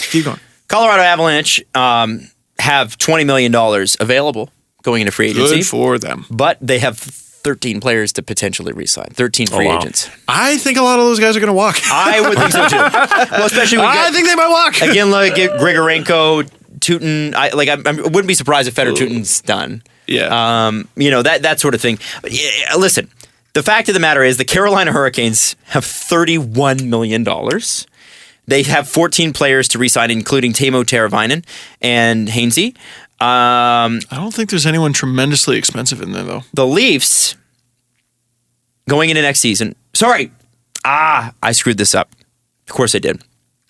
Keep going. Colorado Avalanche have $20 million available going into free agency. Good for them. But they have 13 players to potentially re-sign. 13 free agents. I think a lot of those guys are going to walk. I would think so too. Well, especially I think they might walk. Again, like Grigorenko, Tootin. I wouldn't be surprised if Fedor Tutin's done. Yeah. That sort of thing. But, listen, the fact of the matter is the Carolina Hurricanes have $31 million. They have 14 players to re-sign, including Teuvo Teravainen and Hainsey. I don't think there's anyone tremendously expensive in there, though. The Leafs, going into next season... Sorry. I screwed this up. Of course I did.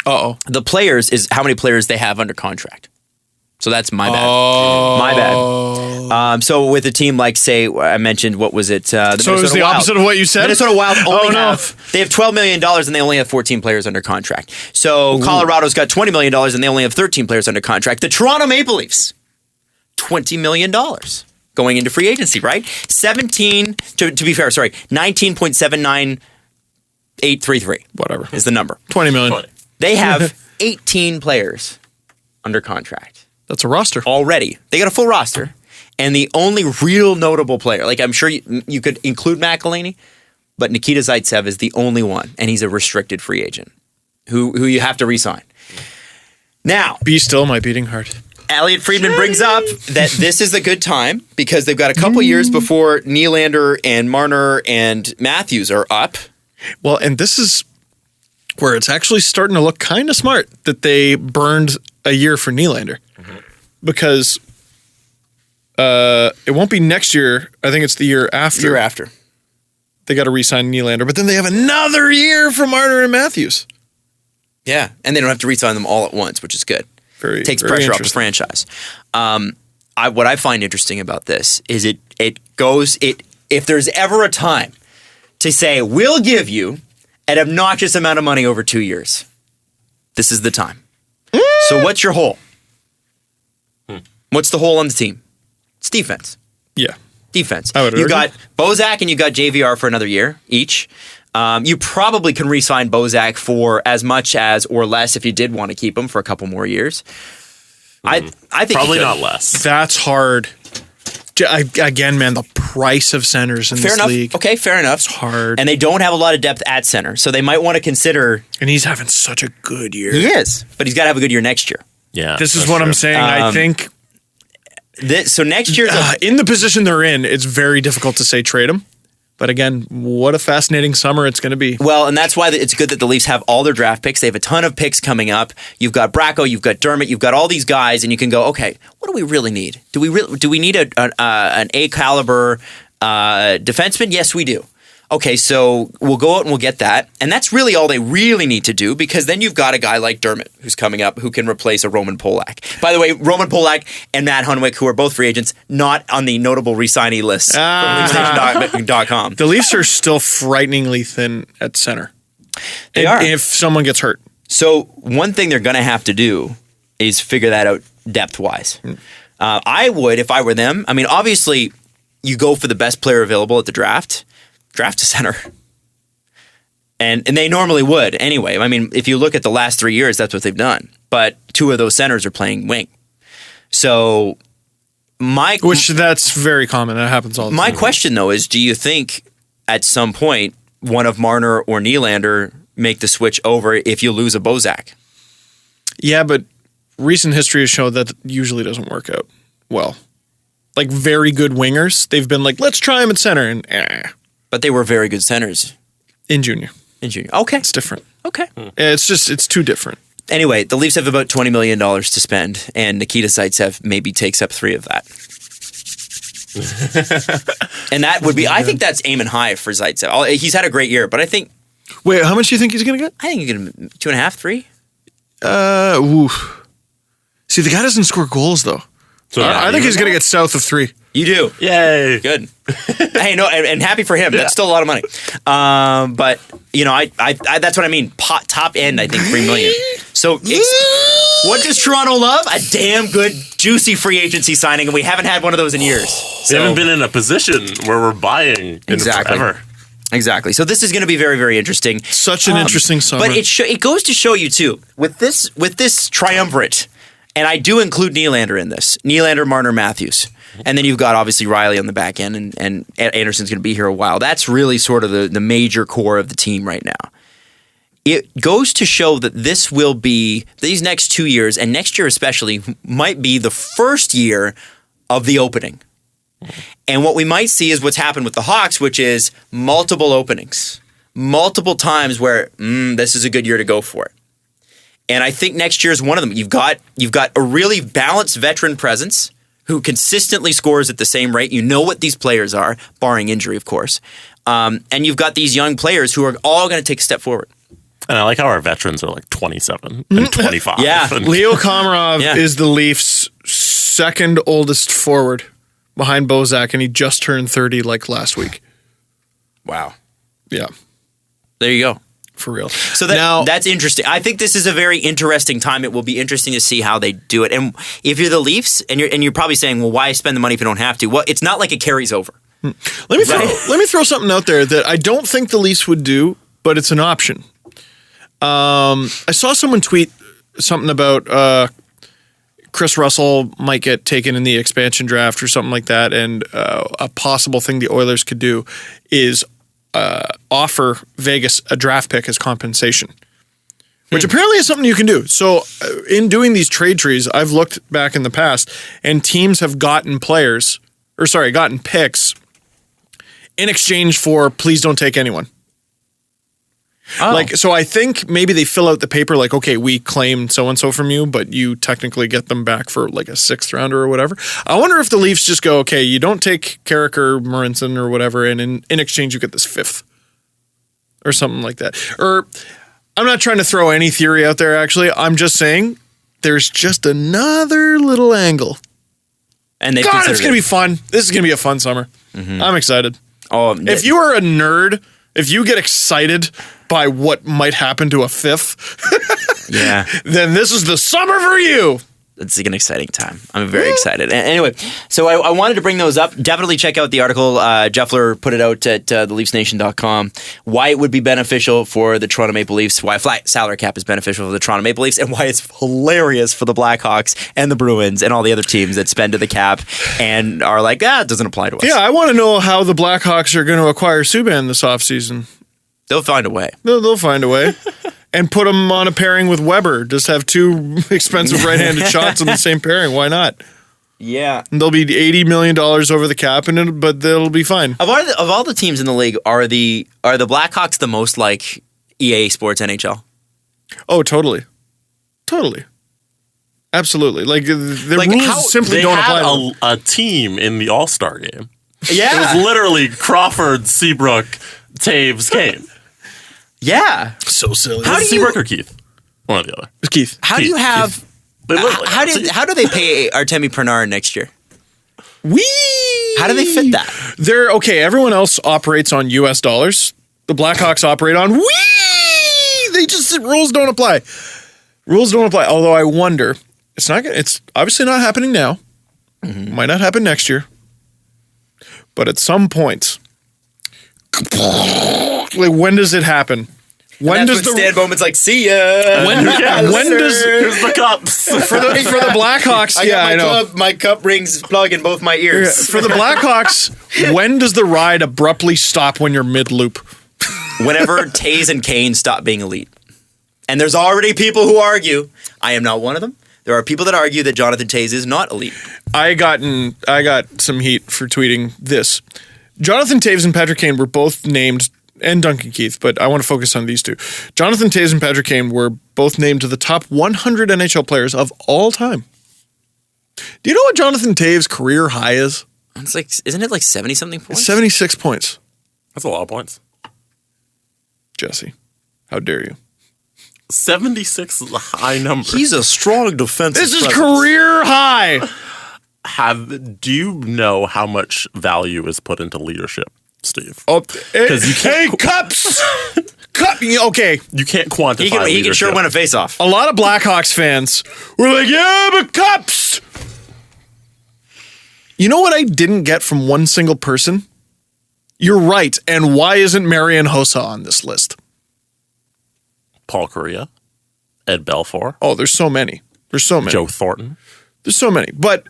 Uh-oh. The players is how many players they have under contract. So that's my bad. Oh. My bad. So with a team like, say, I mentioned, what was it? The so it was the opposite of what you said? Minnesota Wild only have $12 million and they only have 14 players under contract. So Colorado's got $20 million and they only have 13 players under contract. The Toronto Maple Leafs, $20 million going into free agency, right? 19.79833. Whatever. Is the number. 20 million. They have 18 players under contract. That's a roster. Already. They got a full roster. And the only real notable player, like I'm sure you could include McElhinney, but Nikita Zaitsev is the only one, and he's a restricted free agent who you have to re-sign. Now, Be still my beating heart. Elliot Friedman brings up that this is a good time because they've got a couple years before Nylander and Marner and Matthews are up. Well, and this is where it's actually starting to look kind of smart that they burned a year for Nylander. Because it won't be next year. I think it's the year after. Year after. They got to re-sign Nylander. But then they have another year for Marner and Matthews. Yeah, and they don't have to re-sign them all at once, which is good. Takes pressure off the franchise. What I find interesting about this is if there's ever a time to say, we'll give you an obnoxious amount of money over 2 years, This is the time. So what's your hole? What's the hole on the team? It's defense. Yeah. Defense. I would You argue. got Bozak and you got JVR for another year each. You probably can re-sign Bozak for as much as or less if you did want to keep him for a couple more years. I think Probably you could. not less. That's hard. Again, man, the price of centers in Fair this enough. league. Okay, fair enough. It's hard. And they don't have a lot of depth at center, so they might want to consider. And he's having such a good year. He is, but he's got to have a good year next year. Yeah. This is that's what true. I'm saying. I think So next year's in the position they're in, it's very difficult to say trade him. But again, what a fascinating summer it's going to be. well, and that's why it's good that the Leafs have all their draft picks. They have a ton of picks coming up. You've got Bracco, you've got Dermott, you've got all these guys, and you can go, okay, what do we really need? Do we need an A caliber defenseman? Yes, we do. Okay, so we'll go out and we'll get that. And that's really all they really need to do, because then you've got a guy like Dermott who's coming up who can replace a Roman Polak. By the way, Roman Polak and Matt Hunwick, who are both free agents, not on the notable re-signee list from LeafsNation.com. The Leafs are still frighteningly thin at center. They are. If someone gets hurt. So one thing they're going to have to do is figure that out depth-wise. I would, if I were them, I mean, obviously, you go for the best player available at the draft a center. And they normally would anyway. I mean, if you look at the last 3 years, that's what they've done. But 2 of those centers are playing wing. So Which that's very common. That happens all the my time. question, though, is do you think at some point one of Marner or Nylander make the switch over if you lose a Bozak? Yeah, but recent history has shown that usually doesn't work out well. Like very good wingers, they've been like, let's try him at center. And But they were very good centers in junior. Okay. It's different. Okay. It's too different. Anyway, the Leafs have about $20 million to spend, and Nikita Zaitsev maybe takes up 3 of that. And that would be, I think that's aiming high for Zaitsev. He's had a great year, but I think Wait, how much do you think he's going to get? he's going to 2.5, 3. Oof. See, the guy doesn't score goals, though. So I think he's going to get south of 3. You do. Yay. Good. Hey, no, and happy for him. That's still a lot of money. But you know, I that's what I mean. Top end, I think $3 million. So, what does Toronto love? A damn good, juicy free agency signing, and we haven't had one of those in years. We haven't been in a position where we're buying in forever. Exactly. So this is going to be very, very interesting. Such an interesting summer. But it goes to show you too with this triumvirate, and I do include Nylander in this. Nylander, Marner, Matthews. And then you've got obviously Riley on the back end, and Anderson's going to be here a while. That's really sort of the major core of the team right now. It goes to show that this will be, these next 2 years, and next year especially, might be the first year of the opening. And what we might see is what's happened with the Hawks, which is multiple openings. Multiple times where, this is a good year to go for it. And I think next year is one of them. You've got a really balanced veteran presence who consistently scores at the same rate. You know what these players are, barring injury, of course. And you've got these young players who are all going to take a step forward. And I like how our veterans are like 27 and 25. Yeah. And Leo Komarov is the Leafs' second oldest forward behind Bozak, and he just turned 30 like last week. Wow. Yeah, There you go. for real. So that's interesting. I think this is a very interesting time. It will be interesting to see how they do it. And if you're the Leafs, and you're probably saying, well, why spend the money if you don't have to? Well, it's not like it carries over. Let me throw something out there that I don't think the Leafs would do, but it's an option. I saw someone tweet something about Chris Russell might get taken in the expansion draft or something like that, and a possible thing the Oilers could do is offer Vegas a draft pick as compensation, which apparently is something you can do. So in doing these trade trees, I've looked back in the past, and teams have gotten picks in exchange for please don't take anyone. Oh. So I think maybe they fill out the paper like, okay, we claim so-and-so from you, but you technically get them back for like a 6th rounder or whatever. I wonder if the Leafs just go, okay, you don't take Carrick or Morinson or whatever, and in exchange you get this 5th or something like that. Or I'm not trying to throw any theory out there, actually. I'm just saying there's just another little angle. And they God, it's going to be fun. This is going to be a fun summer. Mm-hmm. I'm excited. Oh, If you are a nerd, if you get excited by what might happen to a 5th, Yeah. then this is the summer for you. It's an exciting time. I'm very excited. Anyway, so I wanted to bring those up. Definitely check out the article. Jeffler put it out at theleafsnation.com. Why it would be beneficial for the Toronto Maple Leafs, why a flat salary cap is beneficial for the Toronto Maple Leafs, and why it's hilarious for the Blackhawks and the Bruins and all the other teams that spend to the cap and are like, it doesn't apply to us. Yeah, I want to know how the Blackhawks are going to acquire Subban this offseason. They'll find a way. They'll find a way. And put them on a pairing with Weber. Just have two expensive right-handed shots on the same pairing. Why not? Yeah. And they'll be $80 million over the cap, but they'll be fine. Of all the teams in the league, are the Blackhawks the most like EA Sports NHL? Oh, totally. Absolutely. Like, the rules simply don't apply. They had a team in the All-Star game. Yeah. It was literally Crawford, Seabrook, Taves, Kane. Yeah. So silly. How do you- Seabrook or Keith? One or the other. It's Keith. How do you have... Keith. They look like How do they pay Artemi Pernard next year? Whee! How do they fit that? They're okay. Everyone else operates on US dollars. The Blackhawks operate on whee! They just rules don't apply. Rules don't apply. Although I wonder, it's obviously not happening now. Mm-hmm. Might not happen next year. But at some point, like when does it happen? When does the Stan Bowman's like, see ya? when does Here's the cups. for the Blackhawks? I know. My cup rings plug in both my ears. For the Blackhawks, when does the ride abruptly stop when you're mid loop? Whenever Taves and Kane stop being elite. And there's already people who argue. I am not one of them. There are people that argue that Jonathan Taves is not elite. I got some heat for tweeting this. Jonathan Taves and Patrick Kane were both named, and Duncan Keith, but I want to focus on these two. Jonathan Taves and Patrick Kane were both named to the top 100 NHL players of all time. Do you know what Jonathan Taves' career high is? It's like, isn't it like 70-something points? 76 points. That's a lot of points. Jesse, how dare you? 76 is a high number. He's a strong defensive This is presence. career high. Do you know how much value is put into leadership, Steve? Oh, Because you can't. Cups. Okay. You can't quantify. He can leadership. sure win a face-off. A lot of Blackhawks fans were like, yeah, but Cups. You know what I didn't get from one single person? You're right. And why isn't Marian Hossa on this list? Paul Correa, Ed Belfour, Oh, there's so many. Joe Thornton. There's so many. But,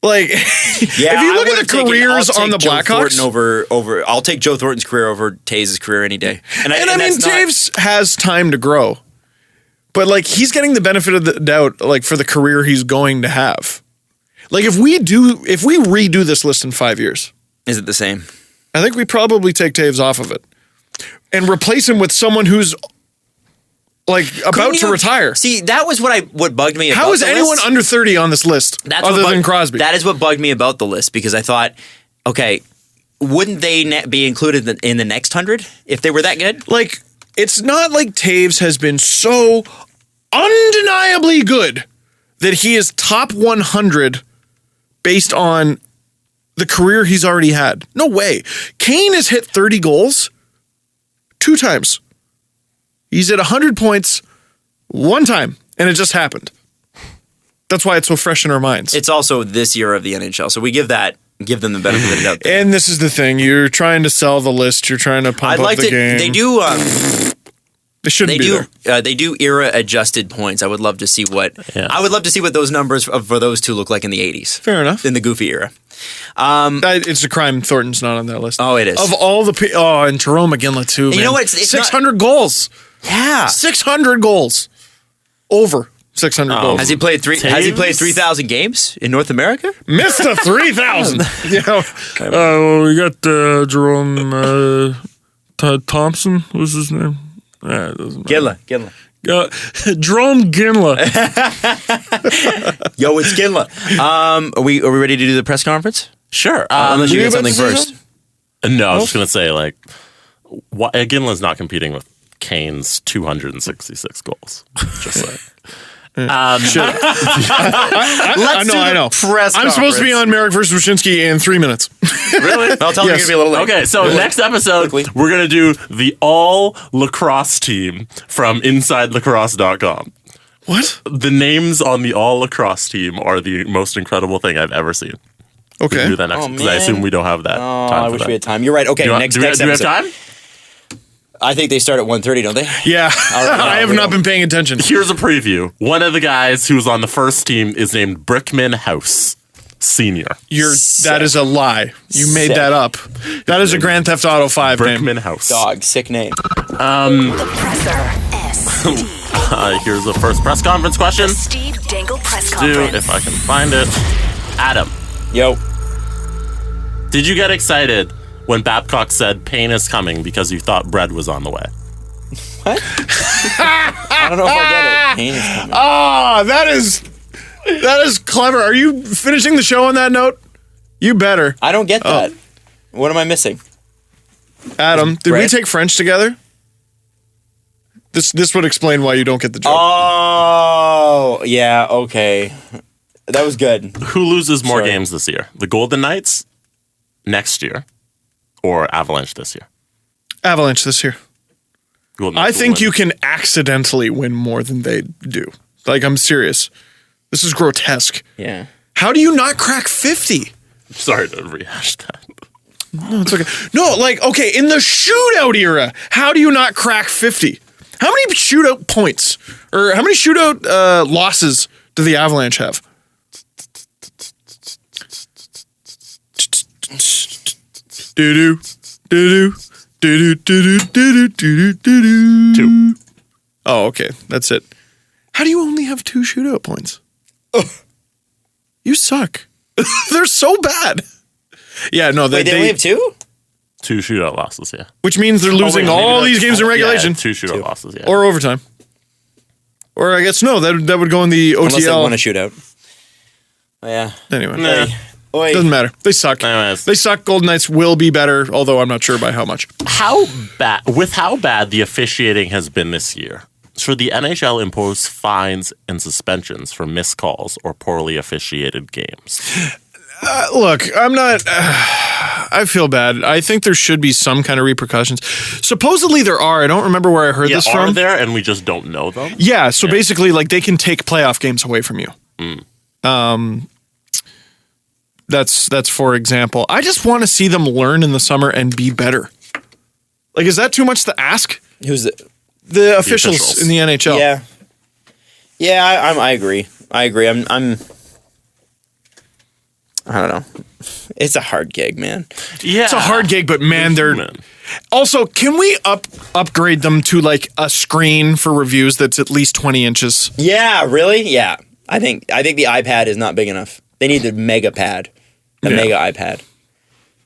like, if you look at the careers on the Blackhawks. I'll take Joe Thornton's career over Taves' career any day. And I mean, Taves has time to grow. But, like, he's getting the benefit of the doubt, like, for the career he's going to have. Like, if we redo this list in 5 years, Is it the same? I think we probably take Taves off of it and replace him with someone who's like about to retire. See, that was what bugged me about How is the anyone list. under 30 on this list other than Crosby? That is what bugged me about the list because I thought, okay, wouldn't they be included in the next 100 if they were that good? Like, it's not like Taves has been so undeniably good that he is top 100 based on the career he's already had. No way. Kane has hit 30 goals 2 times. He's at 100 points 1 time, and it just happened. That's why it's so fresh in our minds. It's also this year of the NHL, so we give them the benefit of the doubt. And this is the thing. You're trying to sell the list. You're trying to pump up the game. They do. They shouldn't be there. They do era adjusted points. I would love to see what. Yeah. I would love to see what those numbers for those two look like in the 80s. Fair enough. In the goofy era. It's a crime Thornton's not on that list. Oh, it is. Of all the and Jarome Iginla too, man. You know what? It's 600 goals. Yeah. 600 goals. Over 600 goals. Has he played 3,000 games in North America? Missed the 3,000. We got Jerome Thompson. What's his name? It doesn't matter. Ginla. Jerome Iginla. Yo, it's Ginla. Are we ready to do the press conference? Sure. Unless you were got you about something to say first. something? No, I was just gonna say Iginla's not competing with Kane's 266 goals. Just like. Shit. I know. Press I'm supposed to be conference. on Merrick versus Wyshynski in 3 minutes. Really? I'll tell you Yes. you're gonna be a little late. Okay, so next episode, we're going to do the all lacrosse team from InsideLacrosse.com. What? The names on the all lacrosse team are the most incredible thing I've ever seen. We can Okay. do that next, because I assume we don't have that Oh, time I for wish that. we had time. You're right. Okay, Do we- next do we episode. have time? I think they start at 1:30, don't they? Yeah. I have we not don't. been paying attention. Here's a preview. One of the guys who's on the first team is named Brickman House Senior. That is a lie. You made Sick. that up. That is a Grand Theft Auto 5 name. Brickman House. Dog, sick name. The Presser. SD. Here's the first press conference question. The Steve Dangle Press Do Conference. if I can find it. Adam, Yo. did you get excited when Babcock said pain is coming because you thought bread was on the way? I don't know if I get it. Pain is coming. Ah, that is clever. Are you finishing the show on that note? You better. I don't get that. What am I missing? Adam, did we Bread? take French together? This would explain why you don't get the joke. Oh, yeah, okay. That was good. Who loses more Sorry. games this year? The Golden Knights next year or Avalanche this year? Avalanche this year. Golden I Knights will think win. you can accidentally win more than they do. Like, I'm serious. This is grotesque. Yeah. How do you not crack 50? Sorry to rehash that. No, it's okay. No, like, okay, in the shootout era, how do you not crack 50? How many shootout points or how many shootout losses do the Avalanche have? Do-do, do-do, do-do, do-do, do-do, do-do, do-do. 2. Oh, okay. That's it. How do you only have 2 shootout points? You suck. They're so bad. Yeah, no, Wait, they only have 2? 2 shootout losses, yeah. which means they're losing wait, maybe all that's- these games in regulation Yeah, 2 shootout losses, yeah. or overtime. Or I guess no, that would go in the Unless they won a OTL. shootout. Oh, yeah. Anyway, Nah. Oi. doesn't matter. They suck. Anyways. They suck. Golden Knights will be better, although I'm not sure by how much. How bad the officiating has been this year, should the NHL impose fines and suspensions for missed calls or poorly officiated games? Look, I'm not. I feel bad. I think there should be some kind of repercussions. Supposedly there are. I don't remember where I heard this are from. there and we just don't know them? Yeah, so basically, like they can take playoff games away from you. That's for example. I just want to see them learn in the summer and be better. Like, is that too much to ask? Who's the... The officials officials. in the NHL. Yeah. Yeah, I agree. I don't know. It's a hard gig, man. Yeah. It's a hard gig, but man, they're human. also. Can we upgrade them to like a screen for reviews that's at least 20 inches? Yeah, really? Yeah. I think the iPad is not big enough. They need the mega pad. The mega iPad.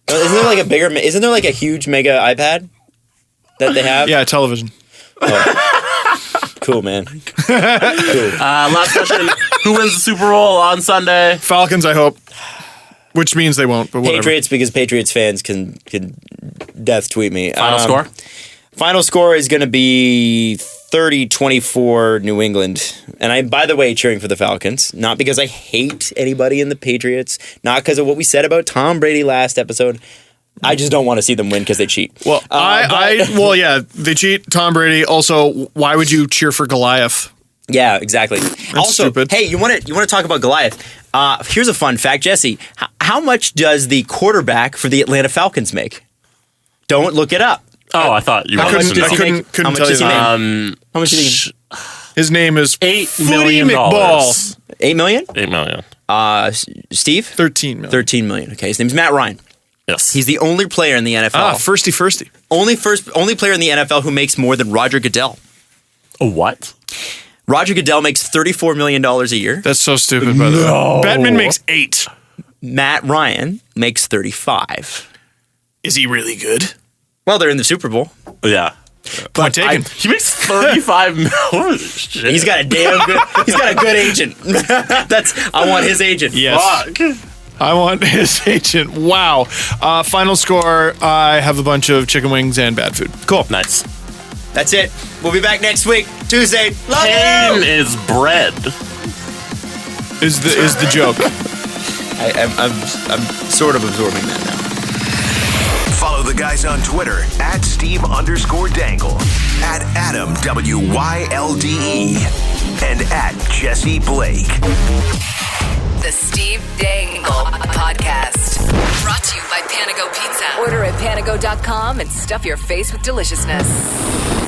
Isn't there like a bigger isn't there like a huge mega iPad that they have? Yeah, television. Cool, man. Last question. Who wins the Super Bowl on Sunday? Falcons, I hope. Which means they won't, but whatever. Patriots, because Patriots fans can death tweet me. Final score? Final score is going to be 30-24 New England. And I'm, by the way, cheering for the Falcons. Not because I hate anybody in the Patriots. Not because of what we said about Tom Brady last episode. I just don't want to see them win because they cheat. Well, well, yeah, they cheat. Tom Brady. Also, why would you cheer for Goliath? Yeah, exactly. Also, stupid. hey, you want to talk about Goliath? Here's a fun fact, Jesse. How much does the quarterback for the Atlanta Falcons make? Don't look it up. Oh, I thought you How wanted much to does know. he make? couldn't How much tell does you he that. make? How much does he make? His name is $8 million. McBall. 8 million? $8 million. Steve? 13 million. 13 million. Okay, his name's Matt Ryan. Yes. He's the only player in the NFL. Firsty. Only player in the NFL who makes more than Roger Goodell. a what? Roger Goodell makes $34 million a year. That's so stupid, by the way. Batman makes 8. Matt Ryan makes 35. Is he really good? Well, they're in the Super Bowl. Yeah. Point taken. He makes $35 million. Shit. He's got a good agent. I want his agent. Yes. Fuck. I want his agent. Wow. Final score, I have a bunch of chicken wings and bad food. Cool. Nice. That's it. We'll be back next week. Tuesday. Love Pain you. is bread. Is the joke. I'm sort of absorbing that now. Follow the guys on Twitter at Steve_Dangle, at Adam WYLDE, and at Jesse Blake. The Steve Dangle Podcast. Brought to you by Panago Pizza. Order at panago.com and stuff your face with deliciousness.